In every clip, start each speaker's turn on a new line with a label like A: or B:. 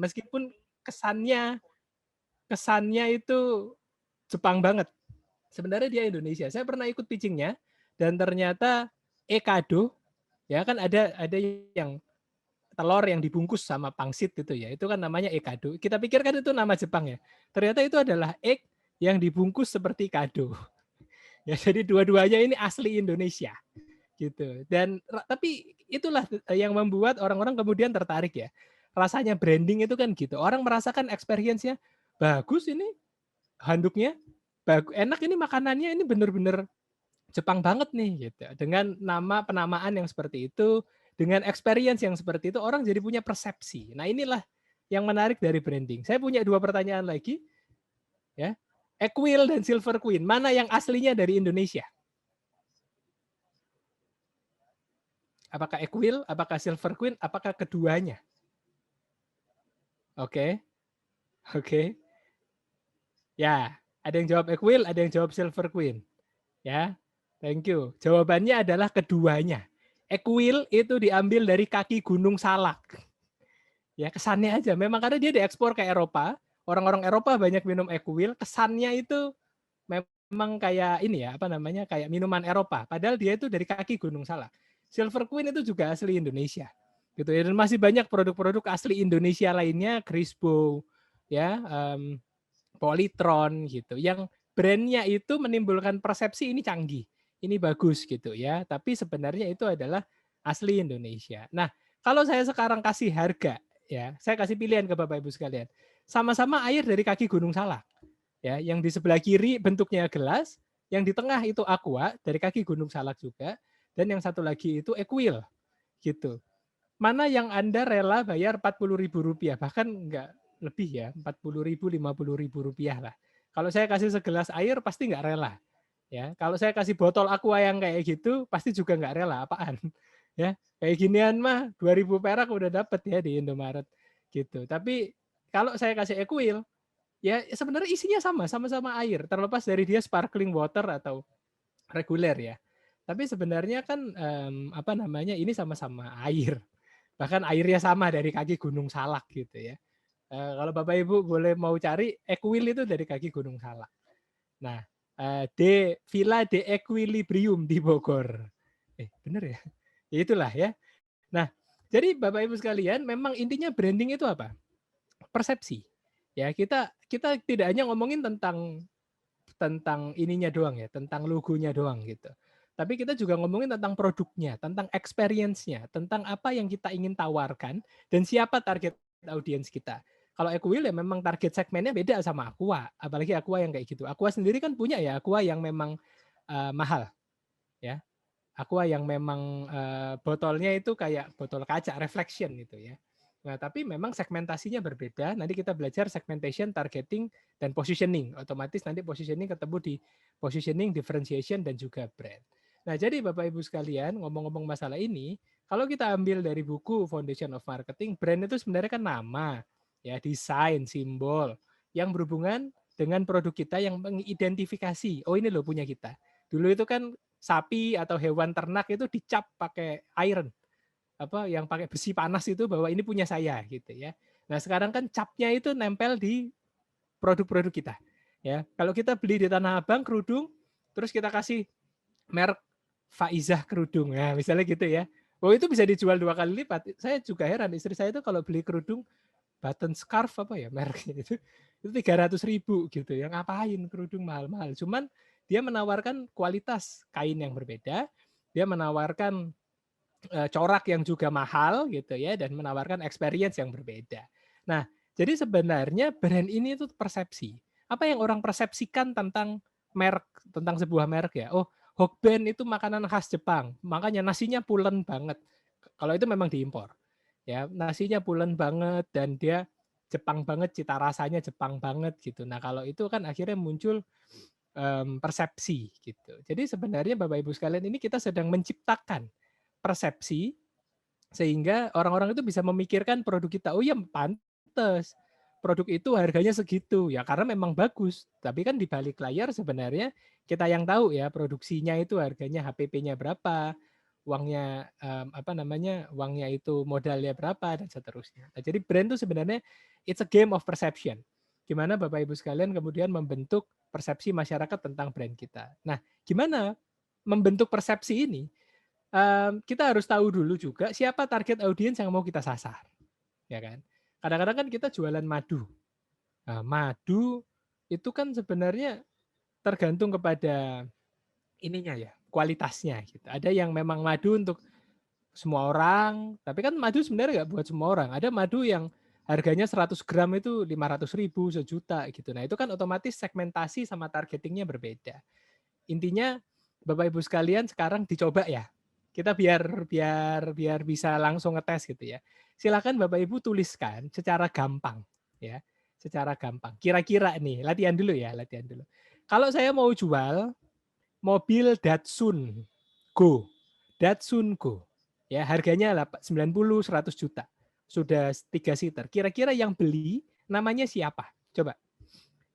A: Meskipun kesannya itu Jepang banget. Sebenarnya dia Indonesia. Saya pernah ikut pitching-nya dan ternyata Ekado, ya kan ada yang telur yang dibungkus sama pangsit itu ya. Itu kan namanya Ekado. Kita pikir kan itu nama Jepang ya. Ternyata itu adalah egg yang dibungkus seperti kado. Ya, jadi dua-duanya ini asli Indonesia gitu. Dan tapi itulah yang membuat orang-orang kemudian tertarik ya. Rasanya branding itu kan gitu. Orang merasakan experience-nya bagus ini handuknya, enak ini makanannya, ini bener-bener Jepang banget nih gitu. Dengan nama penamaan yang seperti itu, dengan experience yang seperti itu orang jadi punya persepsi. Nah, inilah yang menarik dari branding. Saya punya 2 pertanyaan lagi ya. Equil dan Silver Queen, mana yang aslinya dari Indonesia? Apakah Equil, apakah Silver Queen, apakah keduanya? Oke. Oke. Ya, ada yang jawab Equil, ada yang jawab Silver Queen. Ya. Thank you. Jawabannya adalah keduanya. Equil itu diambil dari kaki Gunung Salak. Ya, kesannya aja. Memang karena dia diekspor ke Eropa, orang-orang Eropa banyak minum Equil, kesannya itu memang kayak ini ya, apa namanya? Kayak minuman Eropa. Padahal dia itu dari kaki Gunung Salak. Silver Queen itu juga asli Indonesia. Gitu ya. Dan masih banyak produk-produk asli Indonesia lainnya, Crispo, ya, Polytron gitu. Yang brandnya itu menimbulkan persepsi ini canggih, ini bagus gitu ya. Tapi sebenarnya itu adalah asli Indonesia. Nah, kalau saya sekarang kasih harga, ya, saya kasih pilihan ke Bapak Ibu sekalian. Sama-sama air dari kaki Gunung Salak. Ya, yang di sebelah kiri bentuknya gelas, yang di tengah itu aqua dari kaki Gunung Salak juga, dan yang satu lagi itu Equil gitu. Mana yang Anda rela bayar Rp40.000, bahkan enggak lebih ya, Rp40.000, Rp50.000 lah. Kalau saya kasih segelas air pasti enggak rela. Ya, kalau saya kasih botol aqua yang kayak gitu pasti juga enggak rela, apaan. Ya, kayak ginian mah 2.000 perak udah dapet ya di Indomaret gitu. Tapi kalau saya kasih Equil, ya sebenarnya isinya sama-sama air, terlepas dari dia sparkling water atau reguler ya. Tapi sebenarnya kan apa namanya, ini sama-sama air. Bahkan airnya sama dari kaki Gunung Salak gitu ya. Kalau Bapak Ibu boleh mau cari, Equil itu dari kaki Gunung Salak. Nah, Villa de Equilibrium di Bogor. Bener ya? Ya itulah ya. Nah, jadi Bapak Ibu sekalian, memang intinya branding itu apa? Persepsi. Ya, kita kita tidak hanya ngomongin tentang ininya doang ya, tentang logonya doang gitu. Tapi kita juga ngomongin tentang produknya, tentang experience-nya, tentang apa yang kita ingin tawarkan dan siapa target audiens kita. Kalau Equil ya memang target segmennya beda sama Aqua, apalagi Aqua yang kayak gitu. Aqua sendiri kan punya ya Aqua yang memang mahal ya. Aqua yang memang botolnya itu kayak botol kaca reflection gitu ya. Nah, tapi memang segmentasinya berbeda. Nanti kita belajar segmentation, targeting, dan positioning. Otomatis nanti positioning ketemu di positioning, differentiation, dan juga brand. Nah, jadi Bapak Ibu sekalian, ngomong-ngomong masalah ini, kalau kita ambil dari buku Foundation of Marketing, brand itu sebenarnya kan nama, ya, desain, simbol, yang berhubungan dengan produk kita yang mengidentifikasi, oh ini loh punya kita. Dulu itu kan sapi atau hewan ternak itu dicap pakai iron, apa yang pakai besi panas itu bahwa ini punya saya gitu ya. Nah, sekarang kan capnya itu nempel di produk-produk kita. Ya, kalau kita beli di Tanah Abang kerudung, terus kita kasih merek Faizah kerudung. Nah, misalnya gitu ya. Oh, itu bisa dijual 2 kali lipat. Saya juga heran, istri saya itu kalau beli kerudung button scarf apa ya mereknya itu 300.000 gitu ya. Ngapain kerudung mahal-mahal? Cuman dia menawarkan kualitas kain yang berbeda, dia menawarkan corak yang juga mahal gitu ya, dan menawarkan experience yang berbeda. Nah, jadi sebenarnya brand ini itu persepsi. Apa yang orang persepsikan tentang merek, tentang sebuah merek ya. Oh, Hokben itu makanan khas Jepang, makanya nasinya pulen banget. Kalau itu memang diimpor. Ya, nasinya pulen banget dan dia Jepang banget, cita rasanya Jepang banget gitu. Nah, kalau itu kan akhirnya muncul persepsi gitu. Jadi sebenarnya Bapak Ibu sekalian ini kita sedang menciptakan persepsi sehingga orang-orang itu bisa memikirkan produk kita, oh ya pantes produk itu harganya segitu ya karena memang bagus. Tapi kan di balik layar sebenarnya kita yang tahu ya produksinya itu harganya HPP-nya berapa, uangnya uangnya itu modalnya berapa dan seterusnya. Nah, jadi brand itu sebenarnya it's a game of perception. Gimana Bapak Ibu sekalian kemudian membentuk persepsi masyarakat tentang brand kita. Nah, gimana membentuk persepsi ini? Kita harus tahu dulu juga siapa target audiens yang mau kita sasar, ya kan? Kadang-kadang kan kita jualan madu. Nah, madu itu kan sebenarnya tergantung kepada ininya ya, kualitasnya gitu. Ada yang memang madu untuk semua orang, tapi kan madu sebenarnya nggak buat semua orang. Ada madu yang harganya 100 gram itu 500.000, sejuta gitu. Nah, itu kan otomatis segmentasi sama targetingnya berbeda. Intinya Bapak Ibu sekalian sekarang dicoba ya. Kita biar biar biar bisa langsung ngetes gitu ya. Silakan Bapak Ibu tuliskan secara gampang ya. Secara gampang. Kira-kira nih, latihan dulu ya, latihan dulu. Kalau saya mau jual mobil Datsun Go. Datsun Go. Ya, harganya 90-100 juta. Sudah 3 seater. Kira-kira yang beli namanya siapa? Coba.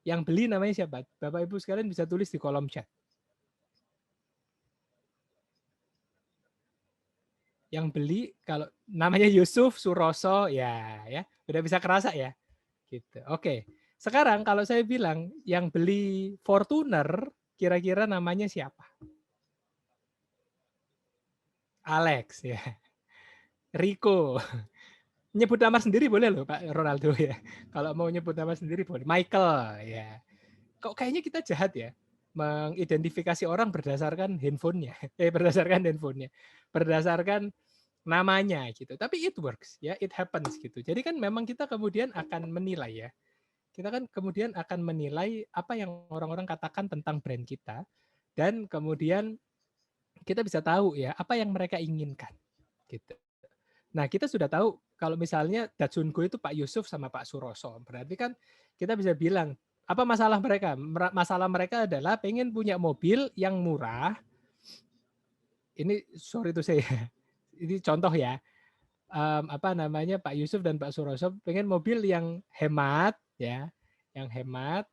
A: Yang beli namanya siapa? Bapak Ibu sekalian bisa tulis di kolom chat. Yang beli kalau namanya Yusuf Suroso ya udah bisa kerasa ya gitu. Oke. Sekarang kalau saya bilang yang beli Fortuner kira-kira namanya siapa? Alex ya. Rico. Nyebut nama sendiri boleh loh Pak Ronaldo ya. Kalau mau nyebut nama sendiri boleh. Michael ya. Kok kayaknya kita jahat ya mengidentifikasi orang berdasarkan handphonenya. Berdasarkan handphonenya. Berdasarkan namanya gitu. Tapi it works ya, it happens gitu. Jadi kan memang kita kemudian akan menilai ya. Kita kan kemudian akan menilai apa yang orang-orang katakan tentang brand kita dan kemudian kita bisa tahu ya apa yang mereka inginkan gitu. Nah, kita sudah tahu kalau misalnya Datsun Go itu Pak Yusuf sama Pak Suroso. Berarti kan kita bisa bilang apa masalah mereka? Masalah mereka adalah pengen punya mobil yang murah. Ini sorry itu saya. Ini contoh ya. Pak Yusuf dan Pak Suroso pengen mobil yang hemat ya, yang hemat,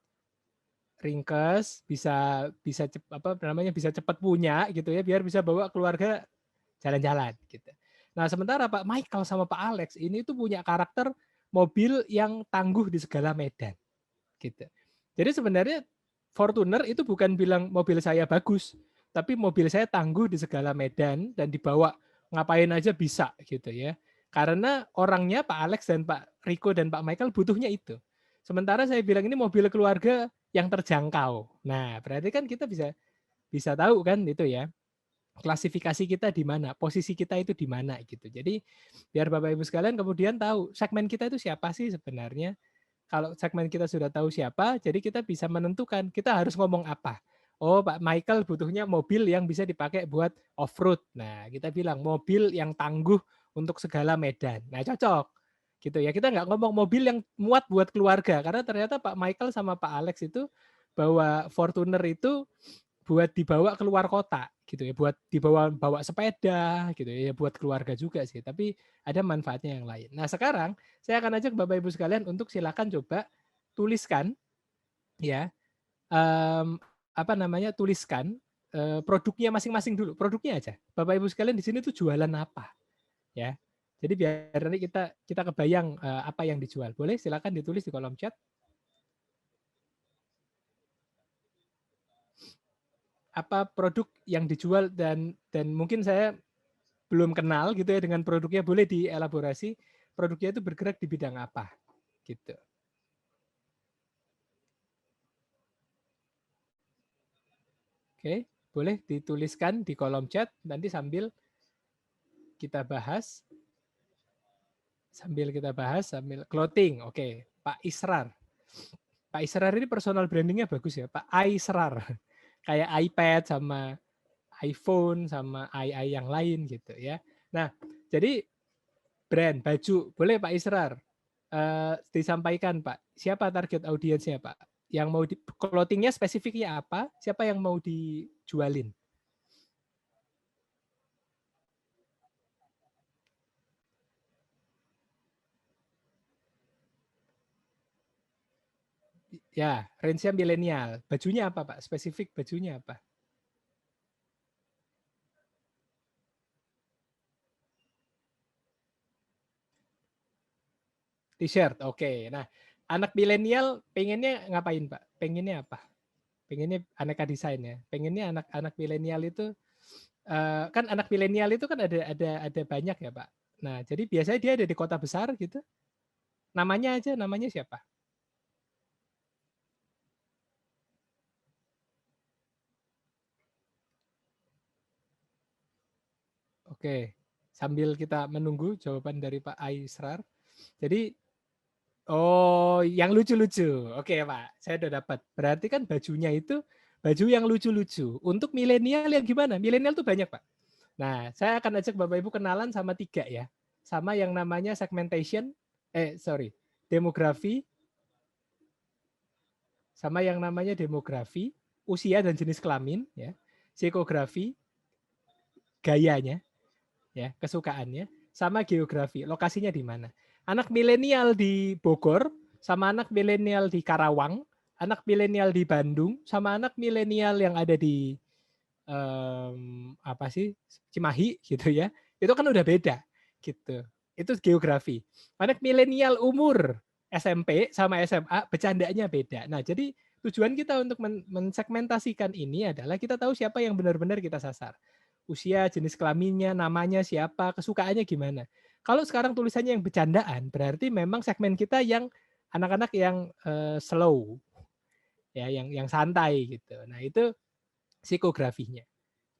A: ringkes, bisa bisa bisa cepat punya gitu ya, biar bisa bawa keluarga jalan-jalan gitu. Nah, sementara Pak Michael sama Pak Alex ini tuh punya karakter mobil yang tangguh di segala medan gitu. Jadi sebenarnya Fortuner itu bukan bilang mobil saya bagus, tapi mobil saya tangguh di segala medan dan dibawa ngapain aja bisa gitu ya. Karena orangnya Pak Alex dan Pak Rico dan Pak Michael butuhnya itu. Sementara saya bilang ini mobil keluarga yang terjangkau. Nah, berarti kan kita bisa bisa tahu kan itu ya. Klasifikasi kita di mana, posisi kita itu di mana gitu. Jadi biar Bapak Ibu sekalian kemudian tahu segmen kita itu siapa sih sebenarnya. Kalau segmen kita sudah tahu siapa, jadi kita bisa menentukan kita harus ngomong apa. Oh, Pak Michael butuhnya mobil yang bisa dipakai buat off-road. Nah, kita bilang mobil yang tangguh untuk segala medan. Nah, cocok. Gitu ya. Kita nggak ngomong mobil yang muat buat keluarga. Karena ternyata Pak Michael sama Pak Alex itu bawa Fortuner itu buat dibawa keluar kota gitu ya, buat dibawa bawa sepeda gitu ya, buat keluarga juga sih, tapi ada manfaatnya yang lain. Nah, sekarang saya akan ajak Bapak Ibu sekalian untuk silakan coba tuliskan ya, tuliskan produknya masing-masing dulu, produknya aja. Bapak Ibu sekalian di sini tuh jualan apa ya. Jadi biar nanti kita kita kebayang apa yang dijual. Boleh silakan ditulis di kolom chat. Apa produk yang dijual dan mungkin saya belum kenal gitu ya dengan produknya, boleh dielaborasi produknya itu bergerak di bidang apa gitu. Oke, boleh dituliskan di kolom chat nanti sambil kita bahas sambil clothing. Oke, Pak Israr. Pak Israr ini personal brandingnya bagus ya, Pak Aisrar. Kayak iPad sama iPhone sama AI yang lain gitu ya. Nah, jadi brand baju boleh Pak Israr disampaikan Pak. Siapa target audiensnya Pak? Yang mau di clothingnya spesifiknya apa? Siapa yang mau dijualin? Ya, range-nya milenial. Bajunya apa Pak? Spesifik bajunya apa? T-shirt, oke. Nah, anak milenial pengennya ngapain, Pak? Pengennya apa? Pengennya aneka desain ya. Pengennya anak-anak milenial itu kan anak milenial itu kan ada banyak ya, Pak. Nah, jadi biasanya dia ada di kota besar gitu. Namanya aja, namanya siapa? Oke. Sambil kita menunggu jawaban dari Pak Aisrar. Jadi oh, yang lucu-lucu. Oke, Pak. Saya udah dapat. Berarti kan bajunya itu baju yang lucu-lucu. Untuk milenial yang gimana? Milenial tuh banyak, Pak. Nah, saya akan ajak Bapak Ibu kenalan sama 3 ya. Sama yang namanya segmentation, demografi, sama yang namanya demografi, usia dan jenis kelamin, ya, psikografi, gayanya, ya, kesukaannya, sama geografi, lokasinya di mana. Anak milenial di Bogor, sama anak milenial di Karawang, anak milenial di Bandung, sama anak milenial yang ada di apa sih Cimahi gitu ya, itu kan udah beda gitu. Itu geografi. Anak milenial umur SMP sama SMA bercandanya beda. Nah, jadi tujuan kita untuk mensegmentasikan ini adalah kita tahu siapa yang benar-benar kita sasar. Usia, jenis kelaminnya, namanya siapa, kesukaannya gimana. Kalau sekarang tulisannya yang bercandaan, berarti memang segmen kita yang anak-anak yang slow, ya, yang santai gitu. Nah, itu psikografinya.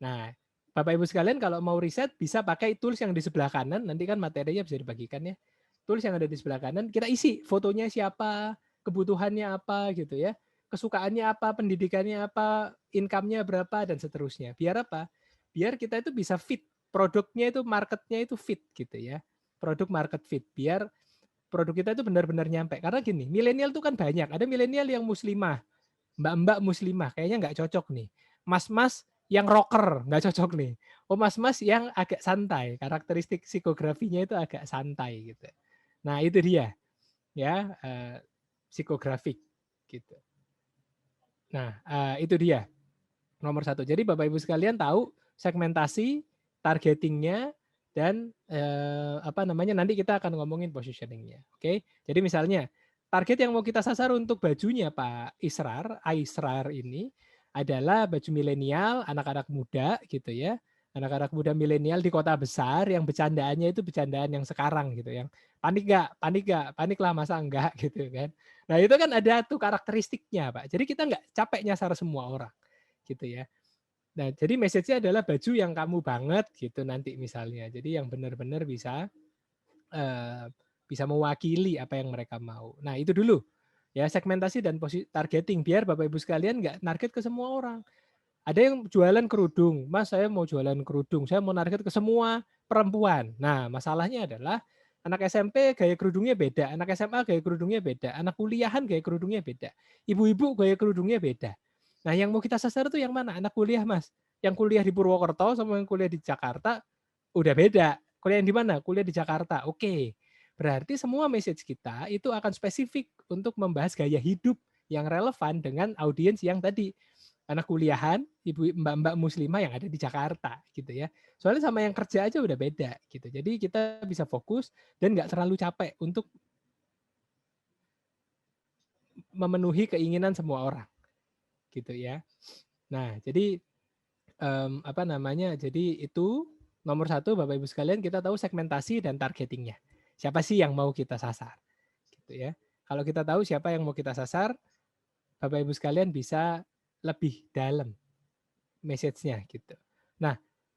A: Nah, Bapak Ibu sekalian kalau mau riset bisa pakai tools yang di sebelah kanan, nanti kan materinya bisa dibagikan ya. Tools yang ada di sebelah kanan, kita isi fotonya siapa, kebutuhannya apa gitu ya, kesukaannya apa, pendidikannya apa, income-nya berapa, dan seterusnya. Biar apa? Biar kita itu bisa fit, produknya itu, marketnya itu fit gitu ya. Produk market fit, biar produk kita itu benar-benar nyampe. Karena gini, milenial itu kan banyak. Ada milenial yang muslimah, mbak-mbak muslimah, kayaknya nggak cocok nih. Mas-mas yang rocker, nggak cocok nih. Oh, mas-mas yang agak santai, karakteristik psikografinya itu agak santai gitu. Nah, itu dia ya, psikografik gitu. Nah, itu dia nomor 1. Jadi Bapak Ibu sekalian tahu segmentasi, targetingnya, dan apa namanya, nanti kita akan ngomongin positioningnya. Oke, jadi misalnya target yang mau kita sasar untuk bajunya Pak Aisrar ini adalah baju milenial, anak-anak muda gitu ya, anak-anak muda milenial di kota besar yang bercandaannya itu bercandaan yang sekarang gitu, yang panik nggak, panik nggak, panik lah masa enggak gitu kan. Nah itu kan ada tuh karakteristiknya Pak. Jadi kita nggak capek nyasar semua orang gitu ya. Nah, jadi message-nya adalah baju yang kamu banget gitu nanti misalnya. Jadi yang benar-benar bisa bisa mewakili apa yang mereka mau. Nah, itu dulu. Ya, segmentasi dan targeting biar Bapak Ibu sekalian nggak target ke semua orang. Ada yang jualan kerudung, Mas saya mau jualan kerudung, saya mau target ke semua perempuan. Nah, masalahnya adalah anak SMP gaya kerudungnya beda, anak SMA gaya kerudungnya beda, anak kuliahan gaya kerudungnya beda, ibu-ibu gaya kerudungnya beda. Nah, yang mau kita sasar itu yang mana? Anak kuliah, Mas. Yang kuliah di Purwokerto sama yang kuliah di Jakarta udah beda. Kuliah di mana? Kuliah di Jakarta. Oke. Berarti semua message kita itu akan spesifik untuk membahas gaya hidup yang relevan dengan audiens yang tadi anak kuliahan, ibu mbak-mbak muslimah yang ada di Jakarta gitu ya. Soalnya sama yang kerja aja udah beda gitu. Jadi kita bisa fokus dan nggak terlalu capek untuk memenuhi keinginan semua orang gitu ya. Nah, jadi apa namanya? Jadi itu nomor 1 Bapak Ibu sekalian kita tahu segmentasi dan targetingnya. Siapa sih yang mau kita sasar gitu ya. Kalau kita tahu siapa yang mau kita sasar, Bapak Ibu sekalian bisa lebih dalam message-nya gitu. Nah,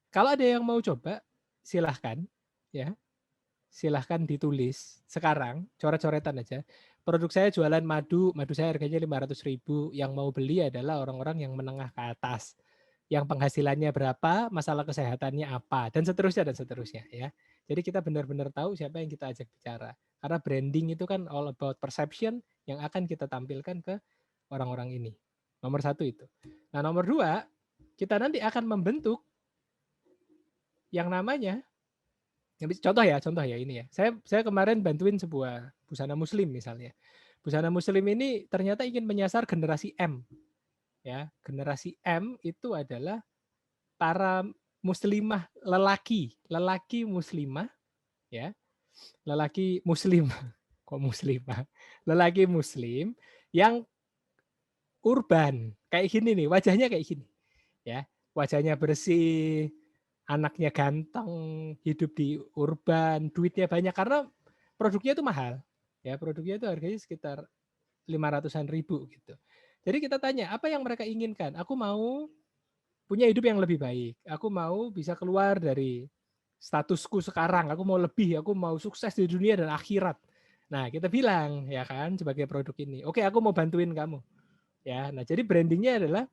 A: kalau ada yang mau coba, silahkan ya, silahkan ditulis sekarang, coret-coretan aja. Produk saya jualan madu, madu saya harganya 500.000. Yang mau beli adalah orang-orang yang menengah ke atas, yang penghasilannya berapa, masalah kesehatannya apa, dan seterusnya ya. Jadi kita benar-benar tahu siapa yang kita ajak bicara. Karena branding itu kan all about perception yang akan kita tampilkan ke orang-orang ini. Nomor 1 itu. Nah, nomor 2, kita nanti akan membentuk yang namanya, contoh ya ini ya. Saya kemarin bantuin sebuah busana muslim misalnya. Busana muslim ini ternyata ingin menyasar generasi M. Ya, generasi M itu adalah para muslimah lelaki muslimah ya. Lelaki muslim. kok muslimah, lelaki muslim yang urban kayak gini nih, wajahnya kayak gini, ya, wajahnya bersih, anaknya ganteng, hidup di urban, duitnya banyak karena produknya itu mahal, ya, produknya itu harganya sekitar 500-an ribu gitu. Jadi kita tanya, apa yang mereka inginkan? Aku mau punya hidup yang lebih baik. Aku mau bisa keluar dari statusku sekarang. Aku mau lebih, aku mau sukses di dunia dan akhirat. Nah, kita bilang ya kan sebagai produk ini, oke, aku mau bantuin kamu. Ya, nah jadi brandingnya adalah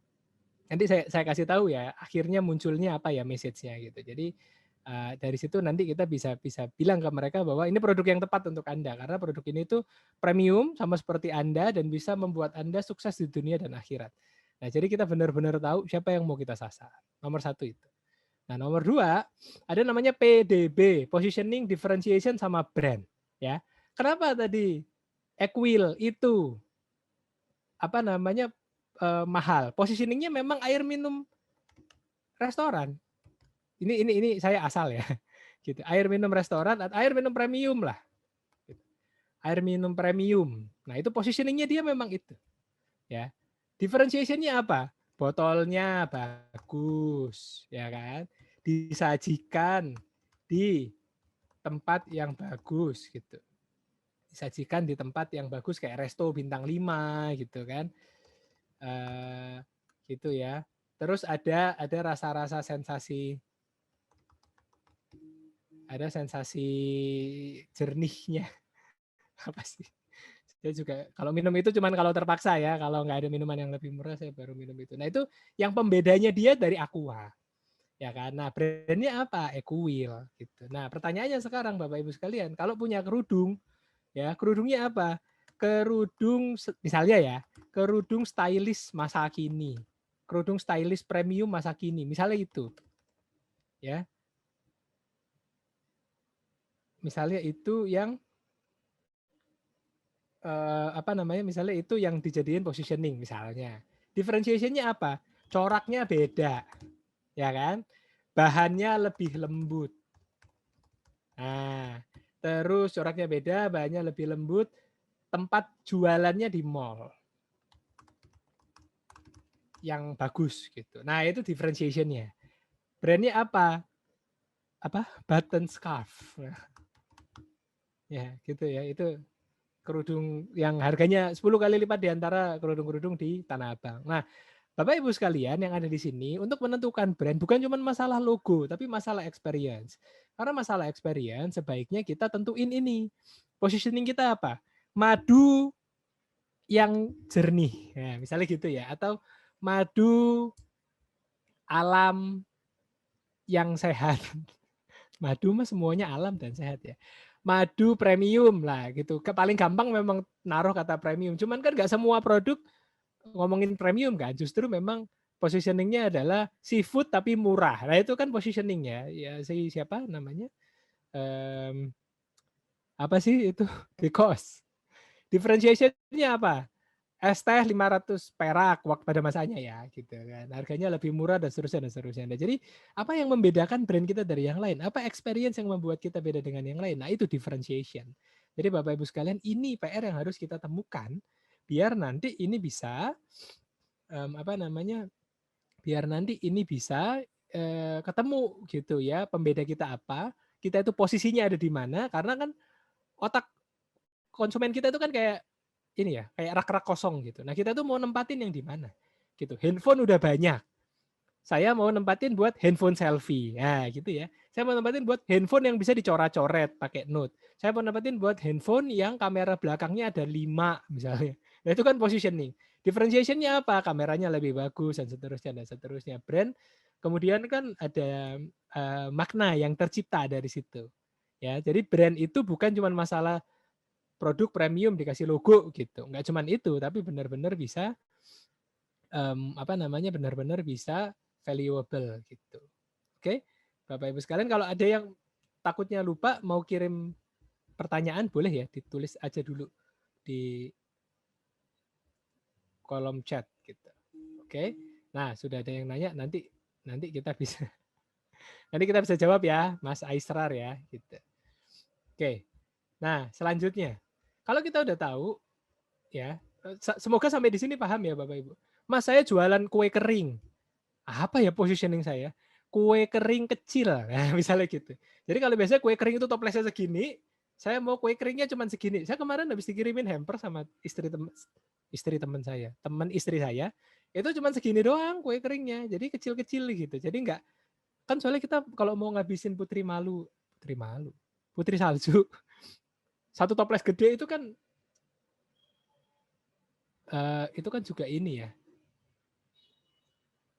A: nanti saya kasih tahu ya, akhirnya munculnya apa ya message-nya gitu. Jadi dari situ nanti kita bisa bisa bilang ke mereka bahwa ini produk yang tepat untuk Anda karena produk ini tuh premium sama seperti Anda dan bisa membuat Anda sukses di dunia dan akhirat. Nah, jadi kita benar-benar tahu siapa yang mau kita sasar. Nomor satu itu. Nah, nomor dua, ada namanya PDB, Positioning, Differentiation, sama Brand. Ya, kenapa tadi Equil itu apa namanya mahal? Positioningnya memang air minum restoran. Ini saya asal ya, gitu. Air minum restoran atau air minum premium lah. Gitu. Air minum premium. Nah itu positioningnya dia memang itu. Ya, differentiationnya apa? Botolnya bagus, ya kan? Disajikan di tempat yang bagus gitu. Disajikan di tempat yang bagus kayak resto bintang 5 gitu kan. Gitu ya. Terus ada rasa-rasa sensasi jernihnya apa sih? Saya juga kalau minum itu cuman kalau terpaksa ya, kalau nggak ada minuman yang lebih murah saya baru minum itu. Nah itu yang pembedanya dia dari Aqua, ya kan. Nah brandnya apa? Equil gitu. Nah pertanyaannya sekarang Bapak Ibu sekalian, kalau punya kerudung, ya kerudungnya apa? Kerudung misalnya ya, kerudung stylish masa kini, kerudung stylish premium masa kini, misalnya itu, ya. Misalnya itu yang apa namanya, misalnya itu yang dijadiin positioning misalnya. Differentiation-nya apa? Coraknya beda, ya kan? Bahannya lebih lembut. Nah, terus coraknya beda, bahannya lebih lembut, tempat jualannya di mall yang bagus gitu. Nah, itu differentiation-nya. Brandnya apa? Apa? Button scarf. Ya, gitu ya. Itu kerudung yang harganya 10 kali lipat di antara kerudung-kerudung di Tanah Abang. Nah, Bapak Ibu sekalian yang ada di sini untuk menentukan brand bukan cuma masalah logo tapi masalah experience. Karena masalah experience sebaiknya kita tentuin ini. Positioning kita apa? Madu yang jernih. Ya, misalnya gitu ya atau madu alam yang sehat. Madu mah semuanya alam dan sehat ya. Madu premium lah gitu. Paling gampang memang naruh kata premium. Cuman kan nggak semua produk ngomongin premium kan, justru memang positioningnya adalah seafood tapi murah. Nah itu kan positioningnya, ya si siapa namanya? Um, apa sih itu? Because differentiation-nya apa? Es teh 500 perak waktu pada masanya ya gitu kan. Harganya lebih murah dan seterusnya dan seterusnya. Nah, jadi apa yang membedakan brand kita dari yang lain? Apa experience yang membuat kita beda dengan yang lain? Nah, itu differentiation. Jadi Bapak Ibu sekalian, ini PR yang harus kita temukan biar nanti ini bisa apa namanya? Biar nanti ini bisa ketemu gitu ya, pembeda kita apa, kita itu posisinya ada di mana, karena kan otak konsumen kita itu kan kayak ini ya, kayak rak-rak kosong gitu. Nah, kita tuh mau nempatin yang di mana gitu. Handphone udah banyak. Saya mau nempatin buat handphone selfie. Nah, gitu ya. Saya mau nempatin buat handphone yang bisa dicoret-coret pakai note. Saya mau nempatin buat handphone yang kamera belakangnya ada 5 misalnya. Nah, itu kan positioning. Differentiation-nya apa? Kameranya lebih bagus dan seterusnya dan seterusnya. Brand kemudian kan ada makna yang tercipta dari situ. Ya, jadi brand itu bukan cuma masalah produk premium dikasih logo gitu. Nggak cuma itu, tapi benar-benar bisa apa namanya benar-benar bisa valuable gitu. Oke, Bapak Ibu sekalian, kalau ada yang takutnya lupa mau kirim pertanyaan boleh ya ditulis aja dulu di kolom chat gitu. Oke. Nah, sudah ada yang nanya nanti nanti kita bisa nanti kita bisa jawab ya, Mas Aisrar ya gitu. Oke. Nah, selanjutnya Kalau kita udah tahu, ya, semoga sampai di sini paham ya Bapak Ibu. Mas, saya jualan kue kering. Apa ya positioning saya? Kue kering kecil, nah, misalnya gitu. Jadi kalau biasanya kue kering itu toplesnya segini, saya mau kue keringnya cuma segini. Saya kemarin habis dikirimin hamper sama teman saya, teman istri saya, itu cuma segini doang kue keringnya. Jadi kecil-kecil gitu. Jadi enggak, kan soalnya kita kalau mau ngabisin putri salju, satu toples gede itu kan juga ini ya,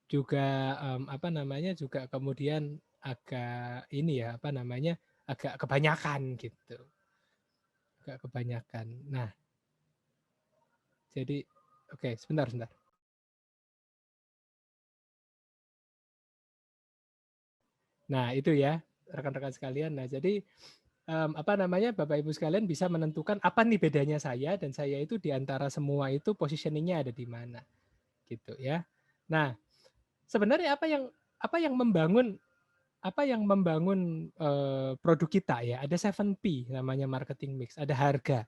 A: juga apa namanya, juga kemudian agak ini ya, apa namanya, agak kebanyakan gitu, agak kebanyakan. Nah, jadi oke, sebentar. Nah, itu ya rekan-rekan sekalian. Nah, jadi apa namanya, Bapak Ibu sekalian bisa menentukan apa nih bedanya saya dan saya itu di antara semua itu positioning-nya ada di mana gitu ya. Nah, sebenarnya apa yang membangun produk kita ya, ada 7P namanya marketing mix, ada harga.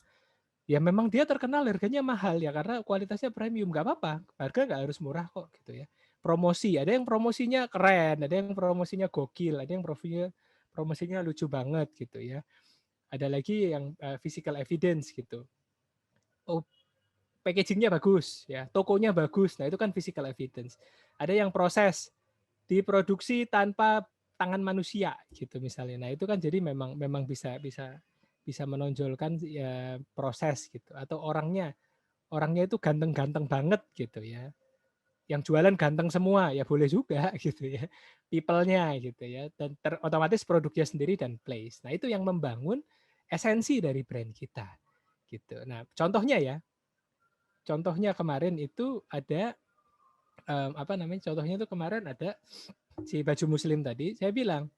A: Ya memang dia terkenal harganya mahal ya karena kualitasnya premium, nggak apa-apa, harga nggak harus murah kok gitu ya. Promosi, ada yang promosinya keren, ada yang promosinya gokil, ada yang promosinya lucu banget gitu ya. Ada lagi yang physical evidence gitu. Oh, packagingnya bagus ya, tokonya bagus. Nah, itu kan physical evidence. Ada yang proses diproduksi tanpa tangan manusia gitu misalnya. Nah, itu kan jadi memang memang bisa bisa bisa menonjolkan ya proses gitu, atau orangnya itu ganteng-ganteng banget gitu ya. Yang jualan ganteng semua ya boleh juga gitu ya. People-nya gitu ya, dan otomatis produknya sendiri dan place. Nah, itu yang membangun esensi dari brand kita gitu. Nah, contohnya kemarin itu ada apa namanya? Contohnya itu kemarin ada si baju muslim tadi, saya bilang,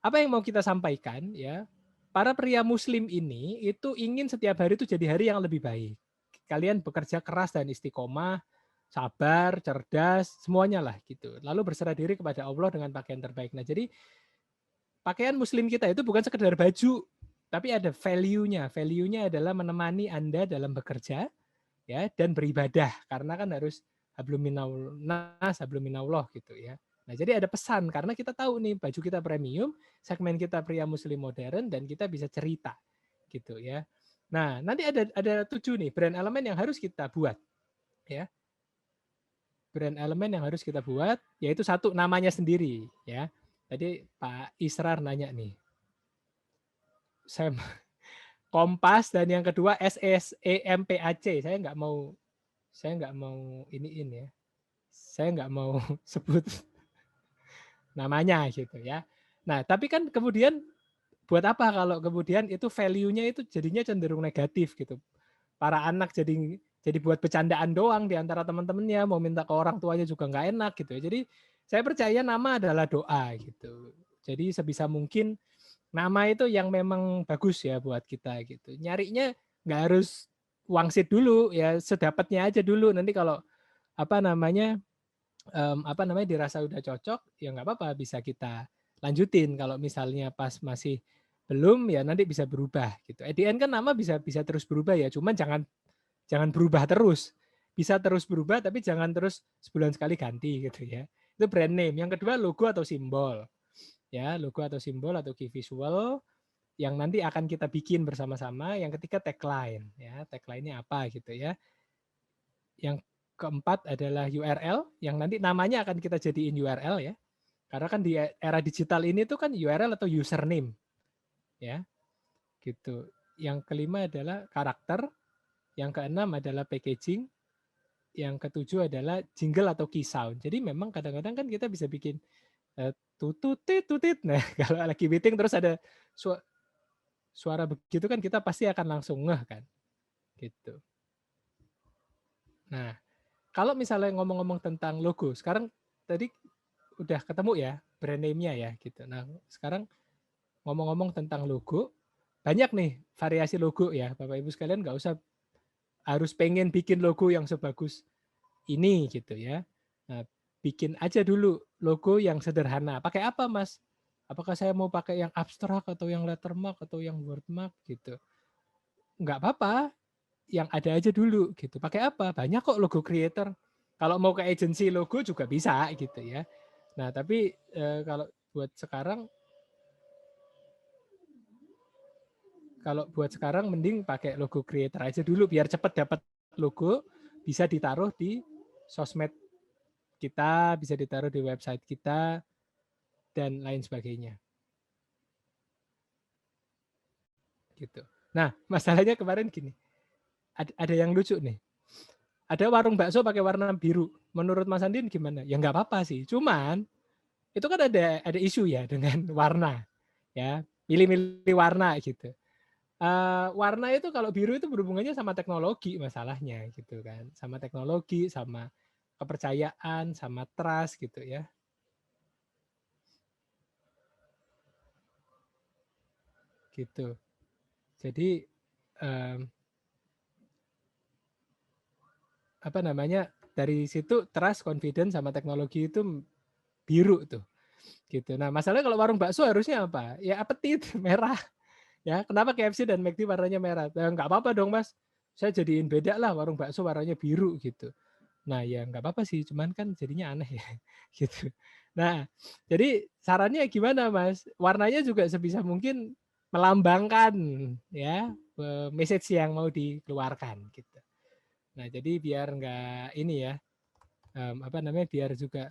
A: apa yang mau kita sampaikan ya, para pria muslim ini itu ingin setiap hari itu jadi hari yang lebih baik. Kalian bekerja keras dan istiqomah, sabar, cerdas, semuanya lah gitu. Lalu berserah diri kepada Allah dengan pakaian terbaik. Nah, jadi pakaian muslim kita itu bukan sekedar baju, tapi ada value-nya. Value-nya adalah menemani Anda dalam bekerja ya dan beribadah, karena kan harus hablum minallah, hablum minallah gitu ya. Nah, jadi ada pesan karena kita tahu nih baju kita premium, segmen kita pria muslim modern, dan kita bisa cerita gitu ya. Nah, nanti ada 7 nih brand elemen yang harus kita buat ya. Brand elemen yang harus kita buat yaitu satu, namanya sendiri ya. Tadi Pak Israr nanya nih. Saya Kompas, dan yang kedua SSEMPAC. Saya nggak mau iniin ya. Saya nggak mau sebut namanya gitu ya. Nah, tapi kan kemudian buat apa kalau kemudian itu value-nya itu jadinya cenderung negatif gitu. Para anak jadi buat bercandaan doang di antara teman-temannya, mau minta ke orang tuanya juga nggak enak gitu. Jadi saya percaya nama adalah doa gitu. Jadi sebisa mungkin nama itu yang memang bagus ya buat kita gitu. Nyarinya nggak harus wangsit dulu ya, sedapatnya aja dulu. Nanti kalau apa namanya dirasa udah cocok ya nggak apa-apa, bisa kita lanjutin. Kalau misalnya pas masih belum ya nanti bisa berubah gitu. At the end kan nama bisa bisa terus berubah ya, cuman jangan jangan berubah terus. Bisa terus berubah tapi jangan terus sebulan sekali ganti gitu ya. Itu brand name. Yang kedua logo atau simbol. Ya, logo atau simbol atau key visual yang nanti akan kita bikin bersama-sama. Yang ketiga tagline ya. Tagline-nya apa gitu ya. Yang keempat adalah URL yang nanti namanya akan kita jadiin URL ya. Karena kan di era digital ini tuh kan URL atau username ya. Gitu. Yang kelima adalah karakter, yang keenam adalah packaging, yang ketujuh adalah jingle atau key sound. Jadi memang kadang-kadang kan kita bisa bikin tututit tutit. Nah, kalau lagi meeting terus ada suara begitu kan kita pasti akan langsung ngeh kan. Gitu. Nah, kalau misalnya ngomong-ngomong tentang logo, sekarang tadi udah ketemu ya brand name-nya ya gitu. Nah, sekarang ngomong-ngomong tentang logo, banyak nih variasi logo ya. Bapak Ibu sekalian nggak usah harus pengen bikin logo yang sebagus ini gitu ya. Nah, bikin aja dulu logo yang sederhana. Pakai apa, Mas? Apakah saya mau pakai yang abstrak atau yang lettermark atau yang wordmark gitu? Nggak apa-apa. yang ada aja dulu gitu. Pakai apa? Banyak kok logo creator. Kalau mau ke agency logo juga bisa gitu ya. Nah, tapi kalau buat sekarang mending pakai logo creator aja dulu biar cepat dapat logo, bisa ditaruh di sosmed kita, bisa ditaruh di website kita dan lain sebagainya. Gitu. Nah, masalahnya kemarin gini. Ada yang lucu nih. Ada warung bakso pakai warna biru. Menurut Mas Andin gimana? Ya nggak apa-apa sih. Cuman itu kan ada isu ya dengan warna, ya milih-milih warna gitu. Warna itu kalau biru itu berhubungannya sama teknologi masalahnya gitu kan, sama teknologi, sama kepercayaan, sama trust gitu ya, gitu. Jadi apa namanya dari situ trust, confidence sama teknologi itu biru tuh, gitu. Nah masalahnya kalau warung bakso harusnya apa? Ya apetit merah. Ya, kenapa KFC dan McD warnanya merah? Nggak apa-apa dong, Mas. Saya jadiin beda lah warung bakso warnanya biru gitu. Nah, ya nggak apa-apa sih, cuman kan jadinya aneh ya, gitu. Nah, jadi sarannya gimana, Mas? Warnanya juga sebisa mungkin melambangkan ya message yang mau dikeluarkan gitu. Nah, jadi biar nggak ini ya, apa namanya, biar juga